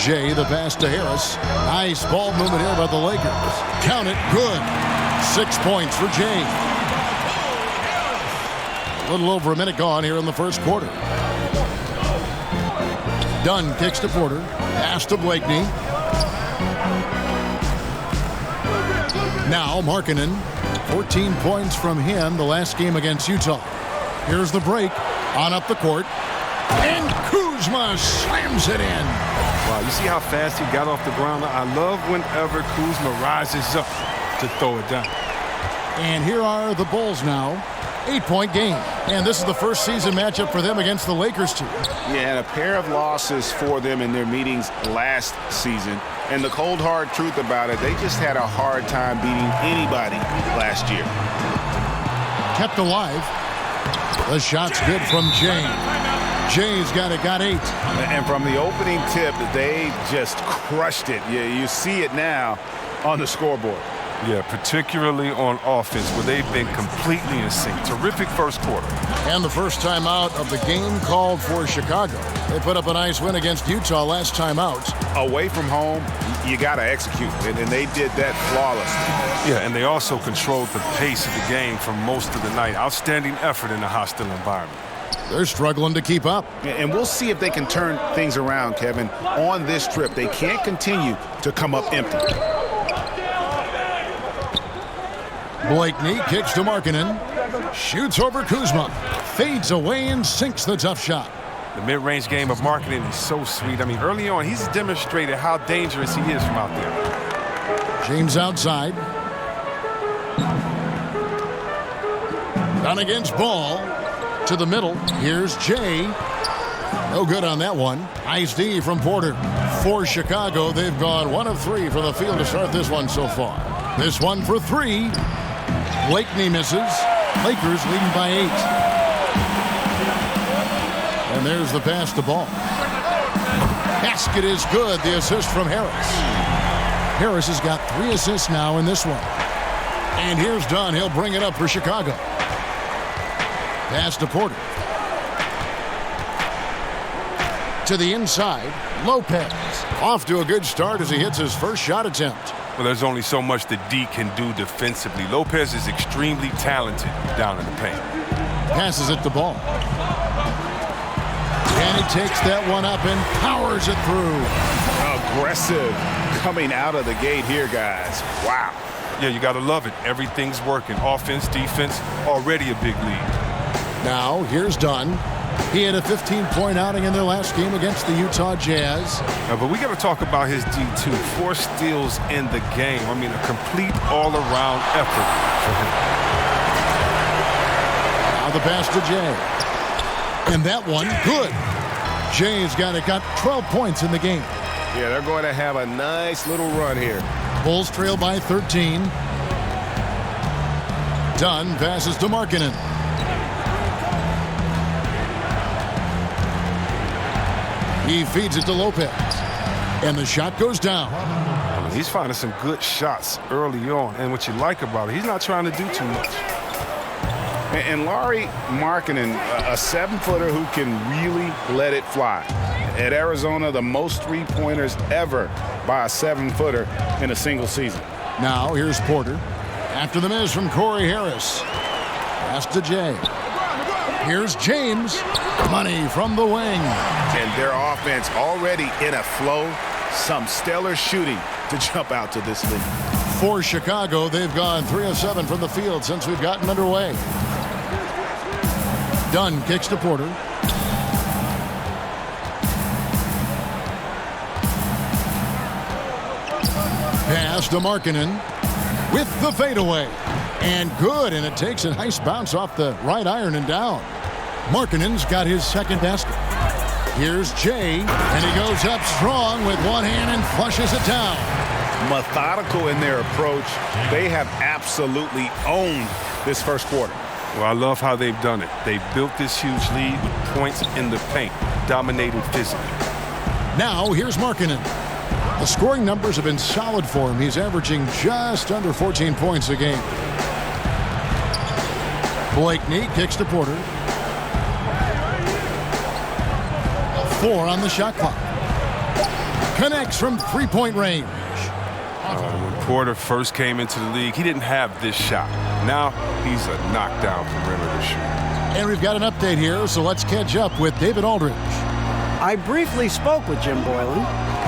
Jay, the pass to Harris. Nice ball movement here by the Lakers. Count it, good. 6 points for Jay. A little over a minute gone here in the first quarter. Dunn kicks to Porter. Pass to Blakeney. Now Markkanen. 14 points from him the last game against Utah. Here's the break. On up the court. And Kuzma slams it in. Wow, you see how fast he got off the ground? I love whenever Kuzma rises up to throw it down. And here are the Bulls now. 8-point game. And this is the first season matchup for them against the Lakers team. Yeah, and a pair of losses for them in their meetings last season. And the cold, hard truth about it, they just had a hard time beating anybody last year. Kept alive. The shot's good from Jay. Jay's got 8. And from the opening tip, they just crushed it. You see it now on the scoreboard. Yeah, particularly on offense, where they've been completely in sync. Terrific first quarter. And the first time out of the game called for Chicago. They put up a nice win against Utah last time out. Away from home, you got to execute, and they did that flawlessly. Yeah, and they also controlled the pace of the game for most of the night. Outstanding effort in a hostile environment. They're struggling to keep up. And we'll see if they can turn things around, Kevin, on this trip. They can't continue to come up empty. Blakeney kicks to Markkanen. Shoots over Kuzma. Fades away and sinks the tough shot. The mid-range game of Markkanen is so sweet. I mean, early on, he's demonstrated how dangerous he is from out there. James outside. Down against Ball. To the middle. Here's Jay. No good on that one. Nice D from Porter. For Chicago, they've gone 1 of 3 from the field to start this one so far. This one for 3. Blakeney misses. Lakers leading by 8. And there's the pass to Ball. Basket is good. The assist from Harris. Harris has got 3 assists now in this one. And here's Dunn. He'll bring it up for Chicago. Pass to Porter. To the inside. Lopez. Off to a good start as he hits his first shot attempt. Well, there's only so much that D can do defensively. Lopez is extremely talented down in the paint. Passes it to Ball. And he takes that one up and powers it through. Aggressive coming out of the gate here, guys. Wow. Yeah, you got to love it. Everything's working. Offense, defense, already a big lead. Now, here's Dunn. He had a 15-point outing in their last game against the Utah Jazz. But we got to talk about his D2. 4 steals in the game. I mean, a complete all-around effort for him. Now the pass to Jay. And that one, good. Jay's got 12 points in the game. Yeah, they're going to have a nice little run here. Bulls trail by 13. Dunn passes to Markkanen. He feeds it to Lopez. And the shot goes down. I mean, he's finding some good shots early on. And what you like about it, he's not trying to do too much. And Lauri Markkanen, a 7-footer who can really let it fly. At Arizona, the most 3-pointers ever by a 7-footer in a single season. Now here's Porter. After the miss from Corey Harris. Pass to Jay. Here's James. Money from the wing. And their offense already in a flow. Some stellar shooting to jump out to this lead. For Chicago, they've gone 3 of 7 from the field since we've gotten underway. Dunn kicks to Porter. Pass to Markkanen with the fadeaway. And good, and it takes a nice bounce off the right iron and down. Markkanen's got his second basket. Here's Jay, and he goes up strong with one hand and flushes it down. Methodical in their approach. They have absolutely owned this first quarter. Well, I love how they've done it. They've built this huge lead with points in the paint, dominating physically. Now, here's Markkanen. The scoring numbers have been solid for him. He's averaging just under 14 points a game. Blakeney kicks to Porter. 4 on the shot clock. Connects from three-point range. When Porter first came into the league, he didn't have this shot. Now he's a knockdown perimeter shooter. And we've got an update here, so let's catch up with David Aldridge. I briefly spoke with Jim Boylan.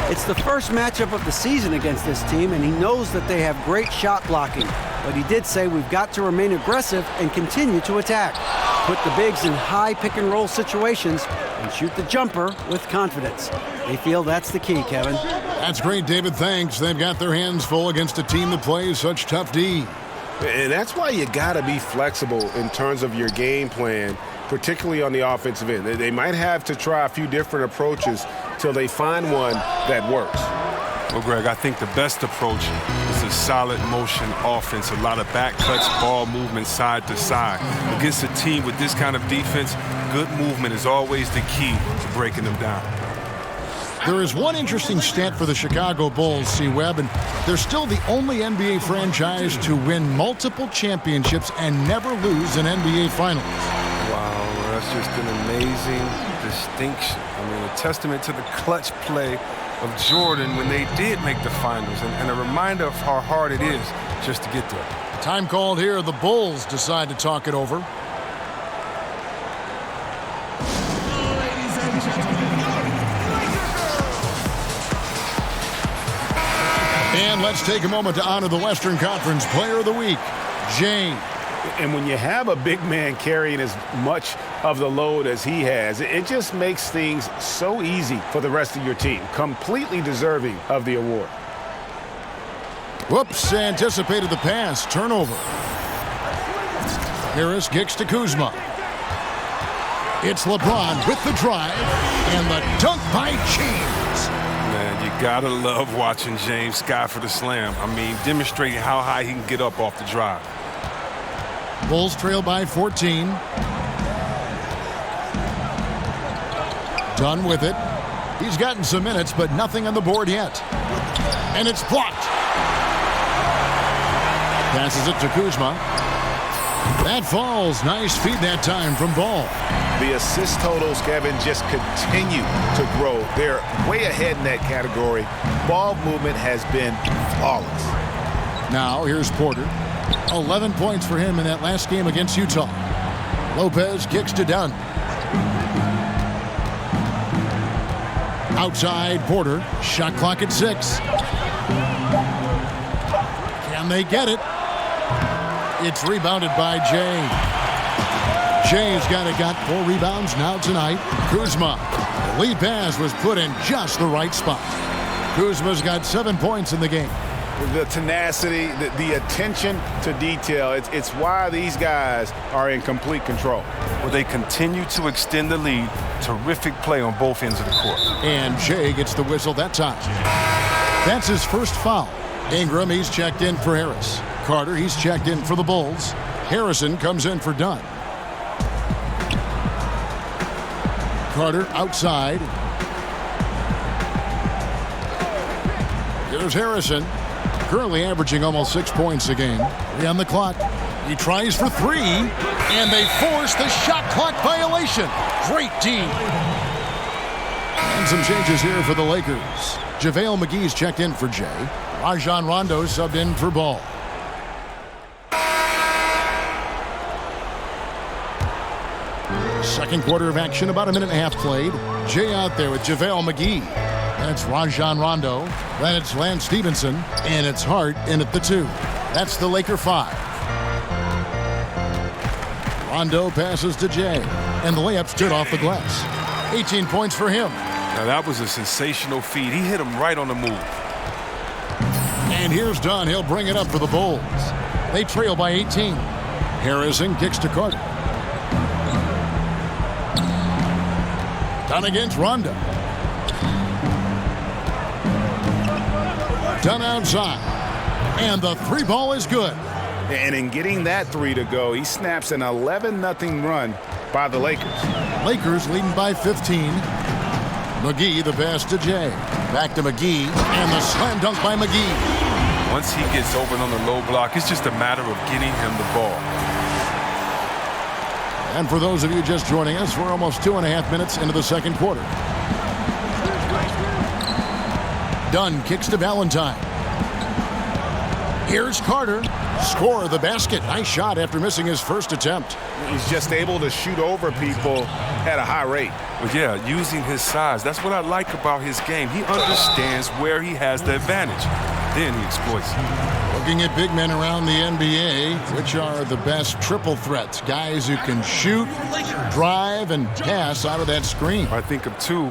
It's the first matchup of the season against this team, and he knows that they have great shot blocking. But he did say we've got to remain aggressive and continue to attack. Put the bigs in high pick-and-roll situations and shoot the jumper with confidence. They feel that's the key, Kevin. That's great, David. Thanks. They've got their hands full against a team that plays such tough D. And that's why you got to be flexible in terms of your game plan, particularly on the offensive end. They might have to try a few different approaches till they find one that works. Well, Greg, I think the best approach is a solid motion offense, a lot of back cuts, ball movement side to side. Against a team with this kind of defense, good movement is always the key to breaking them down. There is one interesting stat for the Chicago Bulls, C-Webb, and they're still the only NBA franchise to win multiple championships and never lose an NBA Finals. Wow, that's just an amazing distinction. I mean, a testament to the clutch play of Jordan when they did make the finals, and a reminder of how hard it is just to get there. Time called here. The Bulls decide to talk it over. And let's take a moment to honor the Western Conference Player of the Week, James. And when you have a big man carrying as much of the load as he has, it just makes things so easy for the rest of your team. Completely deserving of the award. Whoops, anticipated the pass. Turnover. Harris kicks to Kuzma. It's LeBron with the drive and the dunk by James. Man, you gotta love watching James sky for the slam. I mean, demonstrating how high he can get up off the drive. Bulls trail by 14. Done with it. He's gotten some minutes, but nothing on the board yet. And it's blocked. Passes it to Kuzma. That falls. Nice feed that time from Ball. The assist totals, Kevin, just continue to grow. They're way ahead in that category. Ball movement has been flawless. Now here's Porter. 11 points for him in that last game against Utah. Lopez kicks to Dunn. Outside Porter. Shot clock at 6. Can they get it? It's rebounded by Jay. Jay's got 4 rebounds now tonight. Kuzma. The lead pass was put in just the right spot. Kuzma's got 7 points in the game. The tenacity, the attention to detail, it's why these guys are in complete control. Well, they continue to extend the lead. Terrific play on both ends of the court. And Jay gets the whistle that time. That's his first foul. Ingram, he's checked in for Harris. Carter, he's checked in for the Bulls. Harrison comes in for Dunn. Carter outside. Here's Harrison. Currently averaging almost 6 points a game. 3 on the clock. He tries for 3, and they force the shot clock violation. Great D. And some changes here for the Lakers. JaVale McGee's checked in for Jay. Rajon Rondo subbed in for Ball. Second quarter of action, about a minute and a half played. Jay out there with JaVale McGee. And it's Rajon Rondo. Then it's Lance Stevenson. And it's Hart in at the 2. That's the Laker 5. Rondo passes to Jay. And the layup stood off the glass. 18 points for him. Now that was a sensational feed. He hit him right on the move. And here's Dunn. He'll bring it up for the Bulls. They trail by 18. Harrison kicks to Carter. Dunn against Rondo. Dunn outside. And the three ball is good. And in getting that three to go, he snaps an 11-0 run by the Lakers. Lakers leading by 15. McGee the pass to Jay. Back to McGee. And the slam dunk by McGee. Once he gets open on the low block, it's just a matter of getting him the ball. And for those of you just joining us, we're almost 2.5 minutes into the second quarter. Dunn kicks to Valentine. Here's Carter. Score the basket. Nice shot after missing his first attempt. He's just able to shoot over people at a high rate. But yeah, using his size. That's what I like about his game. He understands where he has the advantage. Then he exploits it. Looking at big men around the NBA, which are the best triple threats? Guys who can shoot, drive, and pass out of that screen. I think of two.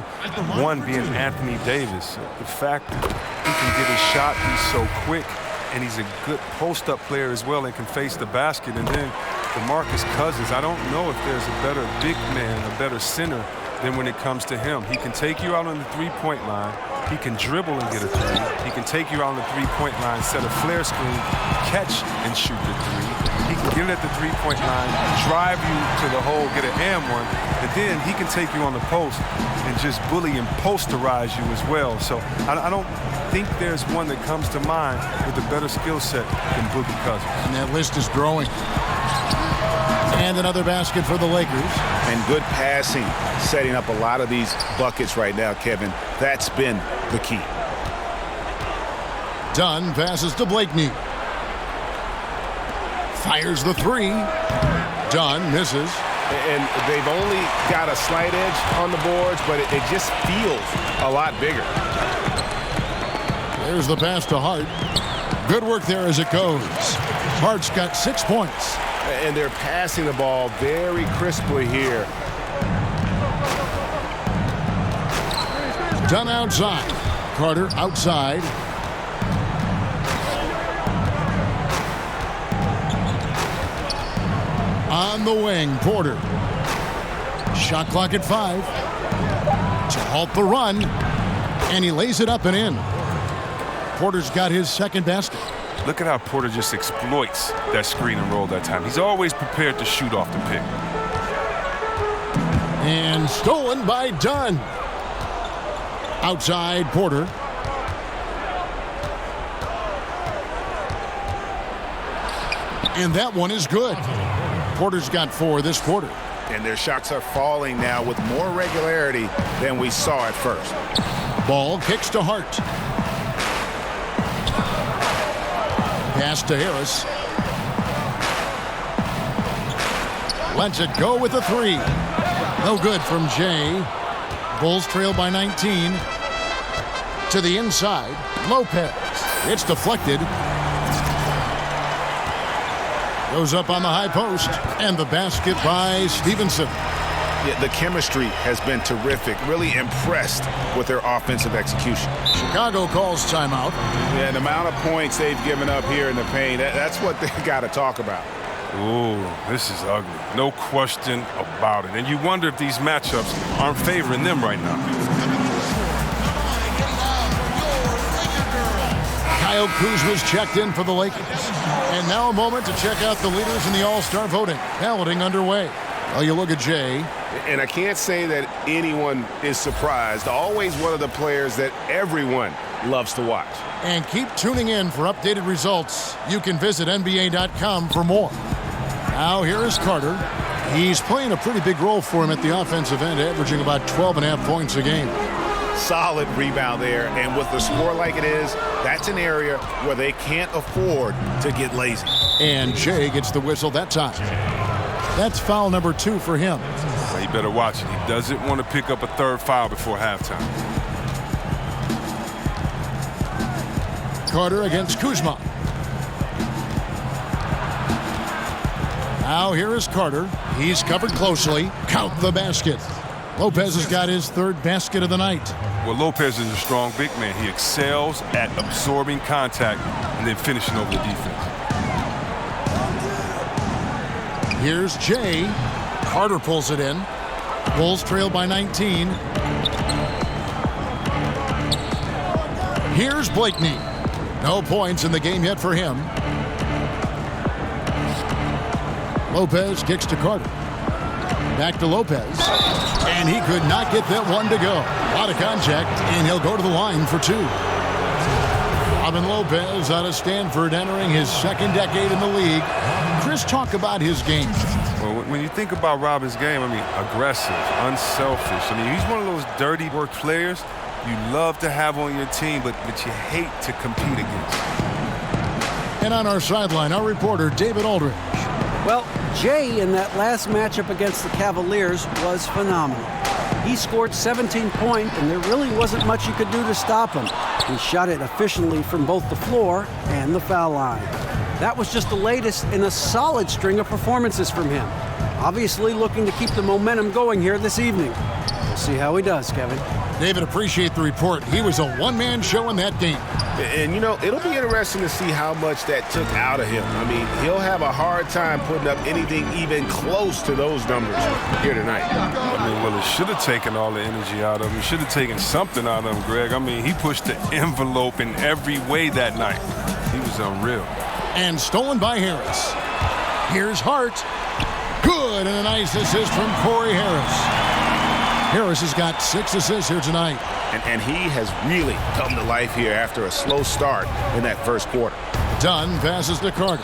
One being Anthony Davis. The fact that he can get his shot, he's so quick, and he's a good post-up player as well and can face the basket. And then DeMarcus Cousins, I don't know if there's a better big man, a better center than when it comes to him. He can take you out on the three-point line. He can dribble and get a three. He can take you out on the three-point line, set a flare screen, catch and shoot the three. He can get it at the three-point line, drive you to the hole, get an and one, and then he can take you on the post and just bully and posterize you as well. So I don't think there's one that comes to mind with a better skill set than Boogie Cousins. And that list is growing. And another basket for the Lakers. And good passing, setting up a lot of these buckets right now, Kevin. That's been the key. Dunn passes to Blakeney. Fires the three. Dunn misses. And they've only got a slight edge on the boards, but it just feels a lot bigger. There's the pass to Hart. Good work there as it goes. Hart's got 6 points. And they're passing the ball very crisply here. Dunn outside. Carter outside. On the wing, Porter. Shot clock at 5. To halt the run. And he lays it up and in. Porter's got his second basket. Look at how Porter just exploits that screen and roll that time. He's always prepared to shoot off the pick. And stolen by Dunn. Outside, Porter. And that one is good. Porter's got 4 this quarter. And their shots are falling now with more regularity than we saw at first. Ball kicks to Hart. Pass to Harris. Lets it go with a 3. No good from Jay. Bulls trail by 19. To the inside. Lopez. It's deflected. Goes up on the high post. And the basket by Stevenson. Yeah, the chemistry has been terrific. Really impressed with their offensive execution. Chicago calls timeout. Yeah, the amount of points they've given up here in the paint, that's what they got to talk about. Ooh, this is ugly. No question about it. And you wonder if these matchups aren't favoring them right now. Kyle Kuzma's checked in for the Lakers. And now a moment to check out the leaders in the All-Star voting. Balloting underway. Well, you look at Jay. And I can't say that anyone is surprised. Always one of the players that everyone loves to watch. And keep tuning in for updated results. You can visit NBA.com for more. Now here is Carter. He's playing a pretty big role for him at the offensive end, averaging about 12.5 points a game. Solid rebound there. And with the score like it is, that's an area where they can't afford to get lazy. And Jay gets the whistle that time. That's foul number 2 for him. Well, he better watch it. He doesn't want to pick up a third foul before halftime. Carter against Kuzma. Now here is Carter. He's covered closely. Count the basket. Lopez has got his 3rd basket of the night. Well, Lopez is a strong big man. He excels at absorbing contact and then finishing over the defense. Here's Jay. Carter pulls it in. Bulls trail by 19. Here's Blakeney. No points in the game yet for him. Lopez kicks to Carter. Back to Lopez. And he could not get that one to go. A lot of contact, and he'll go to the line for two. Robin Lopez out of Stanford, entering his second decade in the league. Chris, talk about his game. Well, when you think about Robin's game, I mean, aggressive, unselfish. I mean, he's one of those dirty work players you love to have on your team, but you hate to compete against. And on our sideline, our reporter, David Aldridge. Well, Jay in that last matchup against the Cavaliers was phenomenal. He scored 17 points, and there really wasn't much you could do to stop him. He shot it efficiently from both the floor and the foul line. That was just the latest in a solid string of performances from him. Obviously looking to keep the momentum going here this evening. We'll see how he does, Kevin. David, appreciate the report. He was a one-man show in that game. And, you know, it'll be interesting to see how much that took out of him. I mean, he'll have a hard time putting up anything even close to those numbers here tonight. I mean, well, it should have taken all the energy out of him. It should have taken something out of him, Greg. I mean, he pushed the envelope in every way that night. He was unreal. And stolen by Harris. Here's Hart. Good, and a nice assist from Corey Harris. Harris has got 6 assists here tonight. And he has really come to life here after a slow start in that first quarter. Dunn passes to Carter.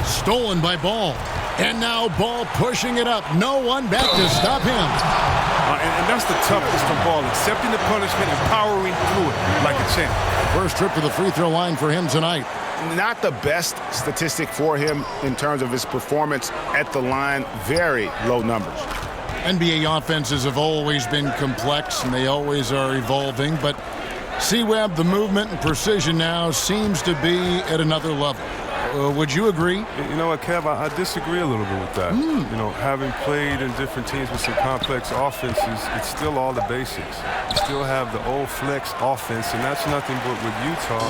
Stolen by Ball. And now Ball pushing it up. No one back to stop him. And that's the toughness from Ball, accepting the punishment and powering through it like a champ. First trip to the free throw line for him tonight. Not the best statistic for him in terms of his performance at the line. Very low numbers. NBA offenses have always been complex, and they always are evolving. But C-Web, the movement and precision now seems to be at another level. Would you agree? You know what, Kev, I disagree a little bit with that. You know, having played in different teams with some complex offenses, it's still all the basics. You still have the old flex offense, and that's nothing but what Utah,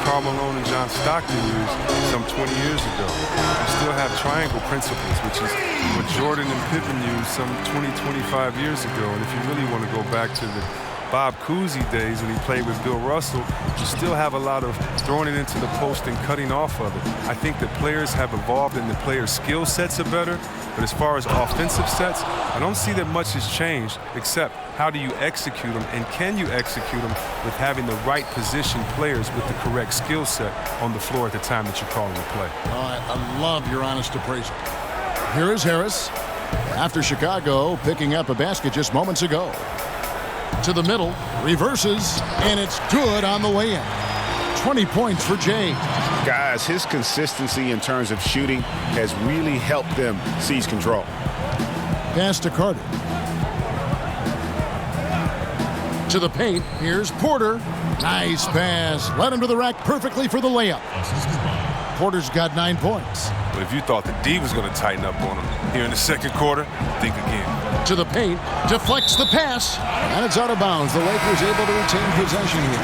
Karl Malone and John Stockton used some 20 years ago. You still have triangle principles, which is what Jordan and Pippen used some 20, 25 years ago. And if you really want to go back to the Bob Cousy days when he played with Bill Russell, you still have a lot of throwing it into the post and cutting off of it. I think that players have evolved and the players' skill sets are better, but as far as offensive sets, I don't see that much has changed, except how do you execute them, and can you execute them with having the right position players with the correct skill set on the floor at the time that you're calling the play. I love your honest appraisal. Here is Harris, after Chicago picking up a basket just moments ago. To the middle, reverses, and it's good on the way in. 20 points for Jay. Guys, his consistency in terms of shooting has really helped them seize control. Pass to Carter. To the paint, here's Porter. Nice pass. Led him to the rack perfectly for the layup. Porter's got 9 points. But if you thought the D was going to tighten up on him here in the second quarter, think again. To the paint, deflects the pass, and it's out of bounds. The Lakers able to retain possession here.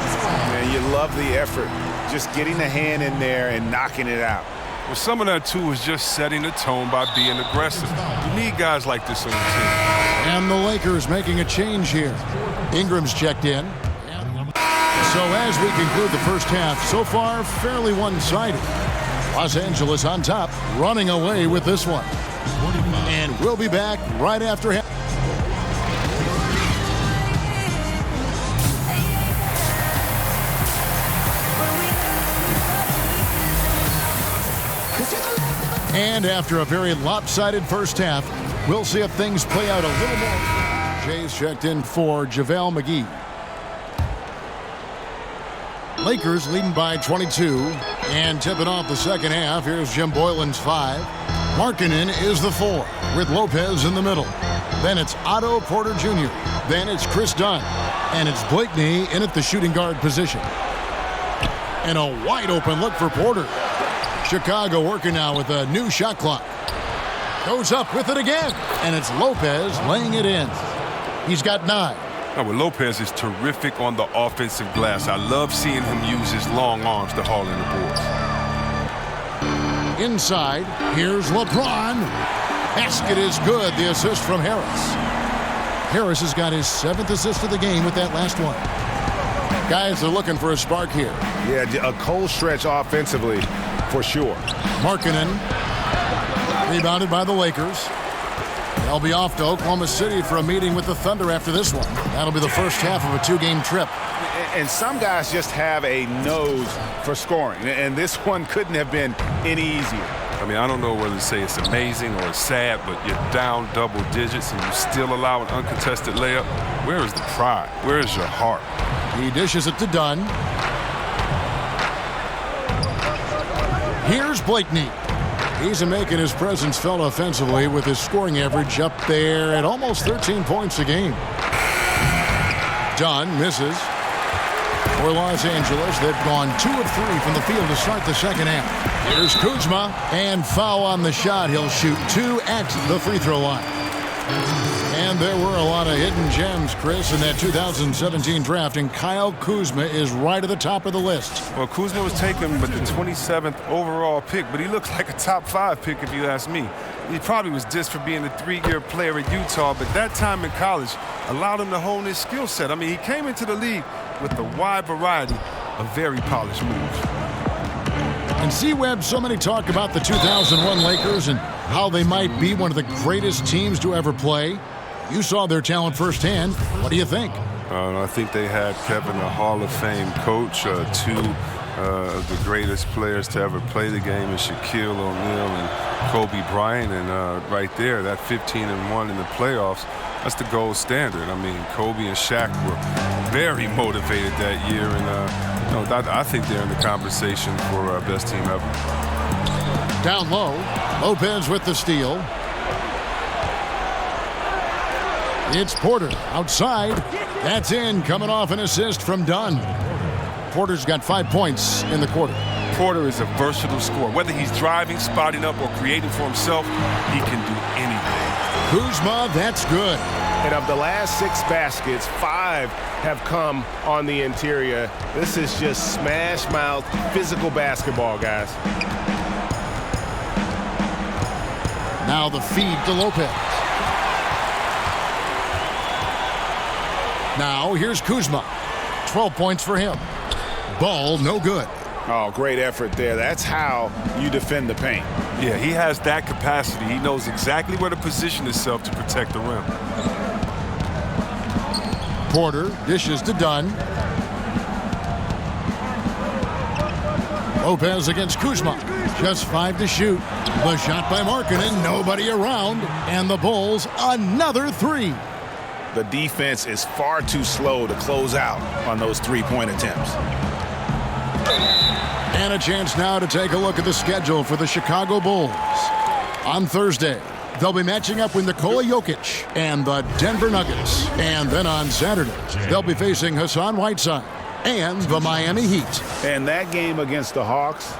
Man, you love the effort. Just getting the hand in there and knocking it out. Well, some of that, too, is just setting the tone by being aggressive. You need guys like this on your team. And the Lakers making a change here. Ingram's checked in. So as we conclude the first half, so far fairly one-sided. Los Angeles on top, running away with this one. And we'll be back right after half. And after a very lopsided first half, we'll see if things play out a little more. Jay's checked in for JaVale McGee. Lakers leading by 22 and tipping off the second half. Here's Jim Boylan's 5. Markkanen is the 4 with Lopez in the middle. Then it's Otto Porter Jr. Then it's Chris Dunn. And it's Blakeney in at the shooting guard position. And a wide open look for Porter. Chicago working now with a new shot clock. Goes up with it again. And it's Lopez laying it in. He's got 9. Now, well, Lopez is terrific on the offensive glass. I love seeing him use his long arms to haul in the boards. Inside, here's LeBron. Basket is good. The assist from Harris. Harris has got his 7th assist of the game with that last one. Guys are looking for a spark here. Yeah, a cold stretch offensively for sure. Markkanen rebounded by the Lakers. They'll be off to Oklahoma City for a meeting with the Thunder after this one. That'll be the first half of a 2-game trip. And some guys just have a nose for scoring, and this one couldn't have been any easier. I mean, I don't know whether to say it's amazing or it's sad, but you're down double digits and you still allow an uncontested layup. Where is the pride? Where is your heart? He dishes it to Dunn. Here's Blakeney. He's making his presence felt offensively with his scoring average up there at almost 13 points a game. Dunn misses. For Los Angeles, they've gone 2 of 3 from the field to start the second half. Here's Kuzma, and foul on the shot. He'll shoot 2 at the free throw line. And there were a lot of hidden gems, Chris, in that 2017 draft, and Kyle Kuzma is right at the top of the list. Well, Kuzma was taken with the 27th overall pick, but he looked like a top 5 pick if you ask me. He probably was dissed for being a 3-year player at Utah, but that time in college allowed him to hone his skill set. I mean, he came into the league with a wide variety of very polished moves. And C-Web, so many talk about the 2001 Lakers and how they might be one of the greatest teams to ever play. You saw their talent firsthand. What do you think? I think they had Kevin, a Hall of Fame coach, 2 of the greatest players to ever play the game, is Shaquille O'Neal and Kobe Bryant. And right there, that 15-1 in the playoffs, that's the gold standard. I mean, Kobe and Shaq were very motivated that year, and I think they're in the conversation for best team ever. Down low, Lopez with the steal. It's Porter outside. That's in, coming off an assist from Dunn. Porter's got 5 points in the quarter. Porter is a versatile scorer. Whether he's driving, spotting up, or creating for himself, he can do anything. Kuzma, that's good. And of the last 6 baskets, 5 have come on the interior. This is just smash mouth, physical basketball, guys. Now the feed to Lopez. Now here's Kuzma. 12 points for him. Ball no good. Oh, great effort there. That's how you defend the paint. Yeah, he has that capacity. He knows exactly where to position himself to protect the rim. Porter dishes to Dunn. Lopez against Kuzma. Just 5 to shoot. The shot by Markkanen. Nobody around. And the Bulls another 3. The defense is far too slow to close out on those 3-point attempts. And a chance now to take a look at the schedule for the Chicago Bulls. On Thursday, they'll be matching up with Nikola Jokic and the Denver Nuggets. And then on Saturday, they'll be facing Hassan Whiteside and the Miami Heat. And that game against the Hawks,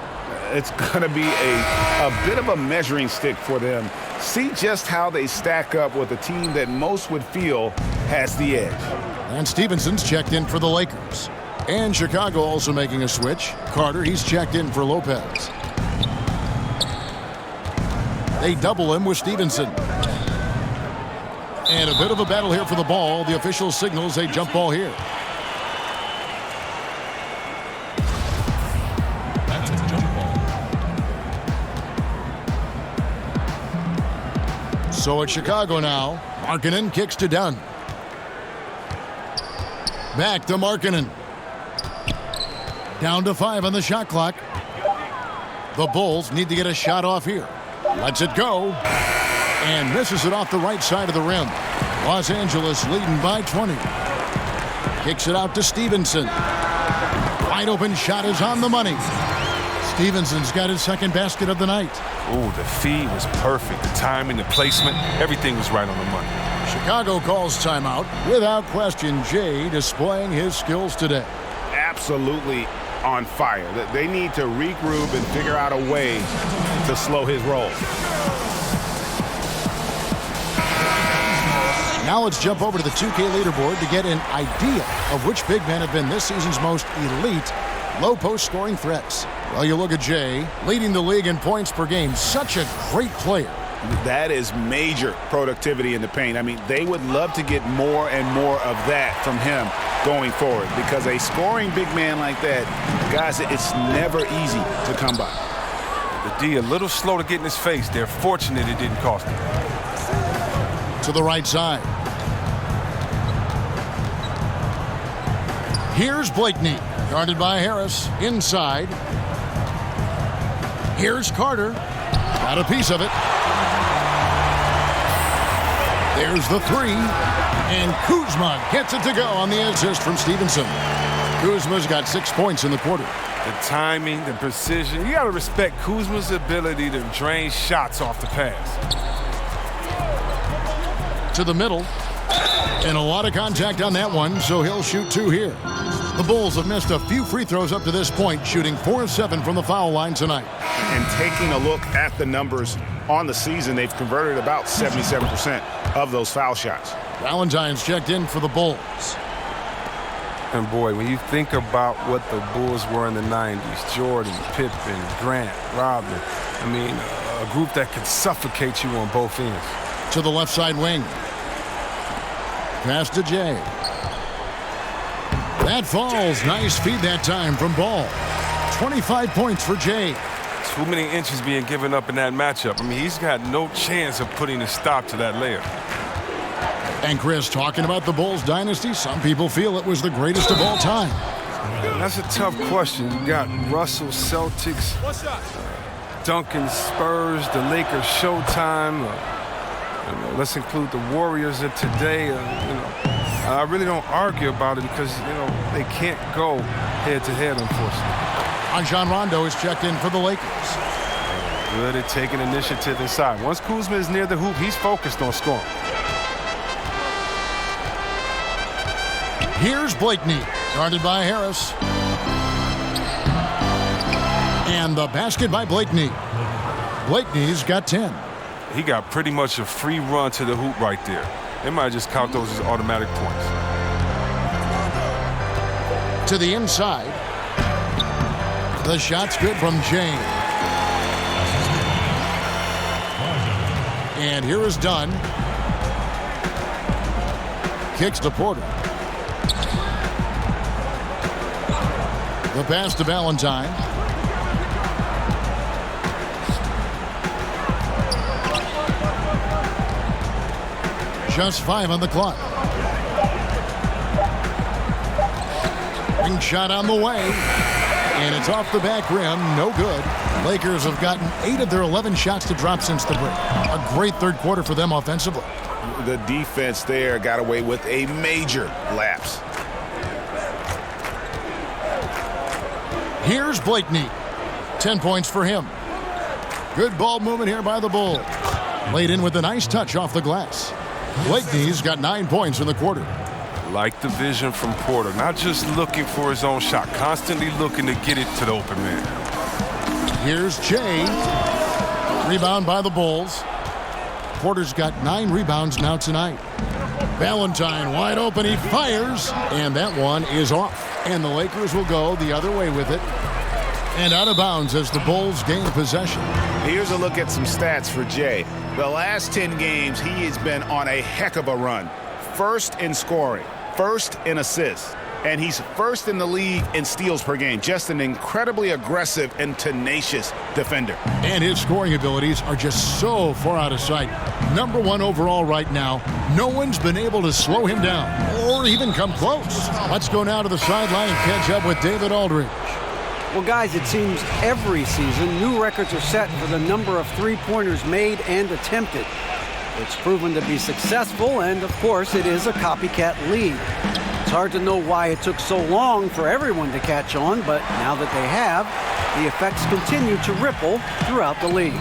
it's going to be a bit of a measuring stick for them. See just how they stack up with a team that most would feel has the edge. And Stevenson's checked in for the Lakers. And Chicago also making a switch. Carter, he's checked in for Lopez. They double him with Stevenson. And a bit of a battle here for the ball. The official signals a jump ball here. That's a jump ball. So it's Chicago now. Markkanen kicks to Dunn. Back to Markkanen. Down to 5 on the shot clock. The Bulls need to get a shot off here. Lets it go. And misses it off the right side of the rim. Los Angeles leading by 20. Kicks it out to Stevenson. Wide open shot is on the money. Stevenson's got his second basket of the night. Ooh, the feed was perfect. The timing, the placement, everything was right on the money. Chicago calls timeout. Without question, Jay displaying his skills today. Absolutely on fire. They need to regroup and figure out a way to slow his roll. Now let's jump over to the 2K leaderboard to get an idea of which big men have been this season's most elite low-post scoring threats. Well, you look at Jay, leading the league in points per game. Such a great player. That is major productivity in the paint. I mean, they would love to get more and more of that from him. going forward, because a scoring big man like that, guys, it's never easy to come by. The D a little slow to get in his face. They're fortunate it didn't cost him. To the right side. Here's Blakeney, guarded by Harris, inside. Here's Carter, got a piece of it. There's the three, and Kuzma gets it to go on the assist from Stevenson. Kuzma's got 6 points in the quarter. The timing, the precision. You got to respect Kuzma's ability to drain shots off the pass. To the middle, and a lot of contact on that one, so he'll shoot 2 here. The Bulls have missed a few free throws up to this point, shooting 4 of 7 from the foul line tonight. And taking a look at the numbers on the season, they've converted about 77% of those foul shots. Valentine's checked in for the Bulls. And boy, when you think about what the Bulls were in the 90s, Jordan, Pippen, Grant, Rodman, I mean, a group that could suffocate you on both ends. To the left side wing. Pass to Jay. That falls. Nice feed that time from Ball. 25 points for Jay. Too many inches being given up in that matchup. I mean, he's got no chance of putting a stop to that layup. And Chris, talking about the Bulls dynasty, some people feel it was the greatest of all time. That's a tough question. You got Russell, Celtics, Duncan, Spurs, the Lakers, Showtime. Let's include the Warriors of today. I really don't argue about it because, they can't go head-to-head, unfortunately. Rajon Rondo is checked in for the Lakers. Good at taking initiative inside. Once Kuzma is near the hoop, he's focused on scoring. Here's Blakeney, guarded by Harris. And the basket by Blakeney. Blakeney's got 10. He got pretty much a free run to the hoop right there. They might just count those as automatic points. To the inside. The shot's good from James. And here is Dunn. Kicks to Porter. The pass to Valentine. Just 5 on the clock. Ring shot on the way. And it's off the back rim. No good. Lakers have gotten 8 of their 11 shots to drop since the break. A great third quarter for them offensively. The defense there got away with a major lapse. Here's Blakeney. 10 points for him. Good ball movement here by the Bulls. Laid in with a nice touch off the glass. Blakeney's got 9 points in the quarter. Like the vision from Porter. Not just looking for his own shot. Constantly looking to get it to the open man. Here's Jay. Rebound by the Bulls. Porter's got 9 rebounds now tonight. Valentine wide open. He fires. And that one is off. And the Lakers will go the other way with it. And out of bounds as the Bulls gain possession. Here's a look at some stats for Jay. The last 10 games, he has been on a heck of a run. First in scoring, first in assists, and he's first in the league in steals per game. Just an incredibly aggressive and tenacious defender. And his scoring abilities are just so far out of sight. Number 1 overall right now. No one's been able to slow him down or even come close. Let's go now to the sideline and catch up with David Aldridge. Well, guys, it seems every season new records are set for the number of three-pointers made and attempted. It's proven to be successful, and of course, it is a copycat league. It's hard to know why it took so long for everyone to catch on, but now that they have, the effects continue to ripple throughout the league.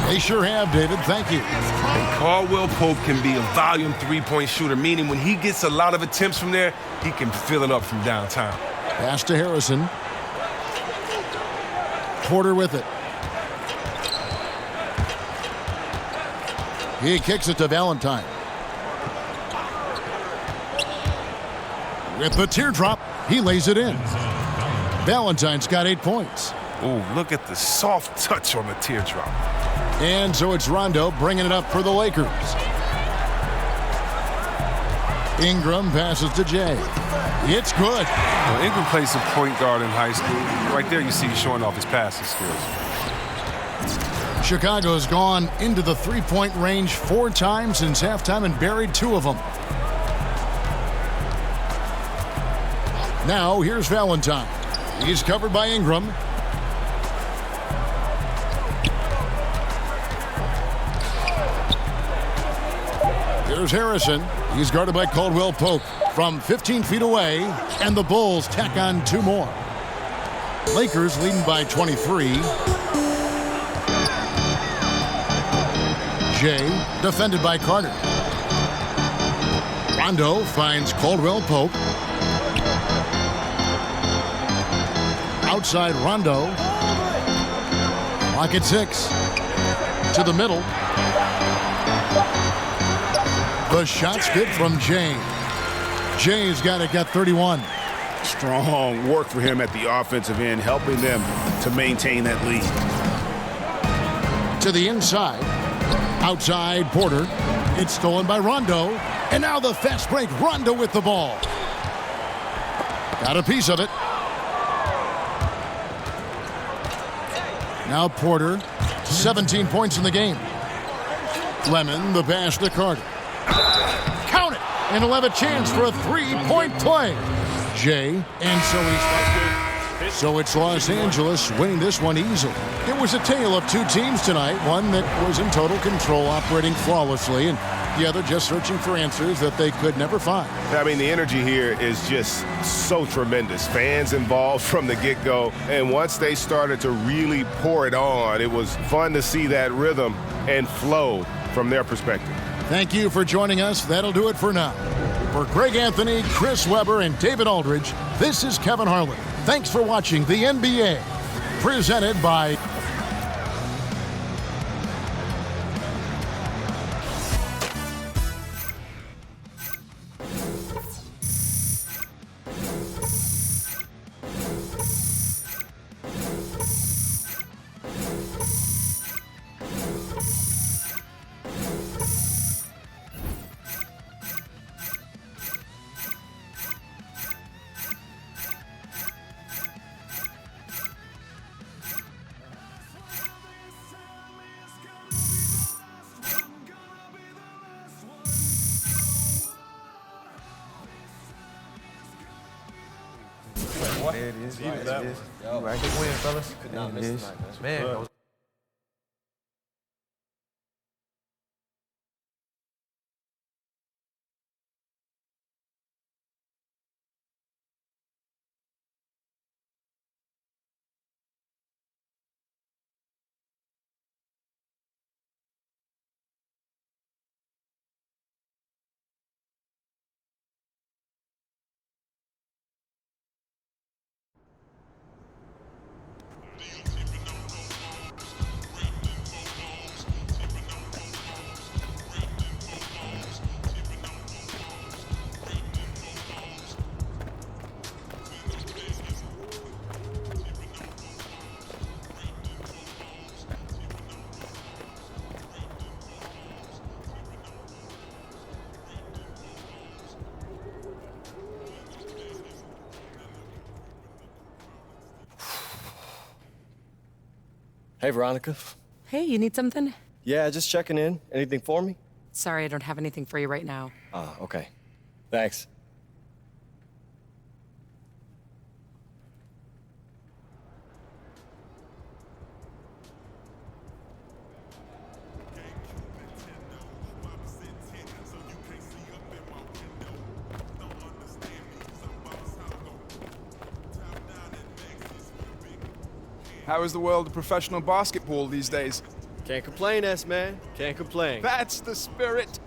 They sure have, David. Thank you. And Caldwell Pope can be a volume three-point shooter, meaning when he gets a lot of attempts from there, he can fill it up from downtown. Pass to Harrison. Porter with it. He kicks it to Valentine. With the teardrop, he lays it in. Valentine's got 8 points. Oh, look at the soft touch on the teardrop. And so it's Rondo bringing it up for the Lakers. Ingram passes to Jay. It's good. Well, Ingram plays some point guard in high school. Right there you see he's showing off his passing skills. Chicago's gone into the three-point range 4 times since halftime and buried 2 of them. Now here's Valentine. He's covered by Ingram. Here's Harrison. He's guarded by Caldwell Pope from 15 feet away, and the Bulls tack on 2 more. Lakers leading by 23. Jay defended by Carter. Rondo finds Caldwell Pope. Outside Rondo. Clock at 6. To the middle. The shot's good from Jay. Jay's got it, got 31. Strong work for him at the offensive end, helping them to maintain that lead. To the inside. Outside Porter. It's stolen by Rondo. And now the fast break. Rondo with the ball. Got a piece of it. Now Porter. 17 points in the game. Lemon, the pass to Carter. Count it! And he'll have a chance for a 3-point play. Jay, and so it's Los Angeles winning this one easily. It was a tale of 2 teams tonight, one that was in total control, operating flawlessly, and the other just searching for answers that they could never find. I mean, the energy here is just so tremendous. Fans involved from the get-go, and once they started to really pour it on, it was fun to see that rhythm and flow from their perspective. Thank you for joining us. That'll do it for now. For Greg Anthony, Chris Webber, and David Aldridge, this is Kevin Harlan. Thanks for watching the NBA, presented by... There it is. There it is. Right, good win, fellas. Could not miss tonight, Man. Hey, Veronica. Hey, you need something? Yeah, just checking in. Anything for me? Sorry, I don't have anything for you right now. Ah, okay. Thanks. How is the world of professional basketball these days? Can't complain, S-man. Can't complain. That's the spirit.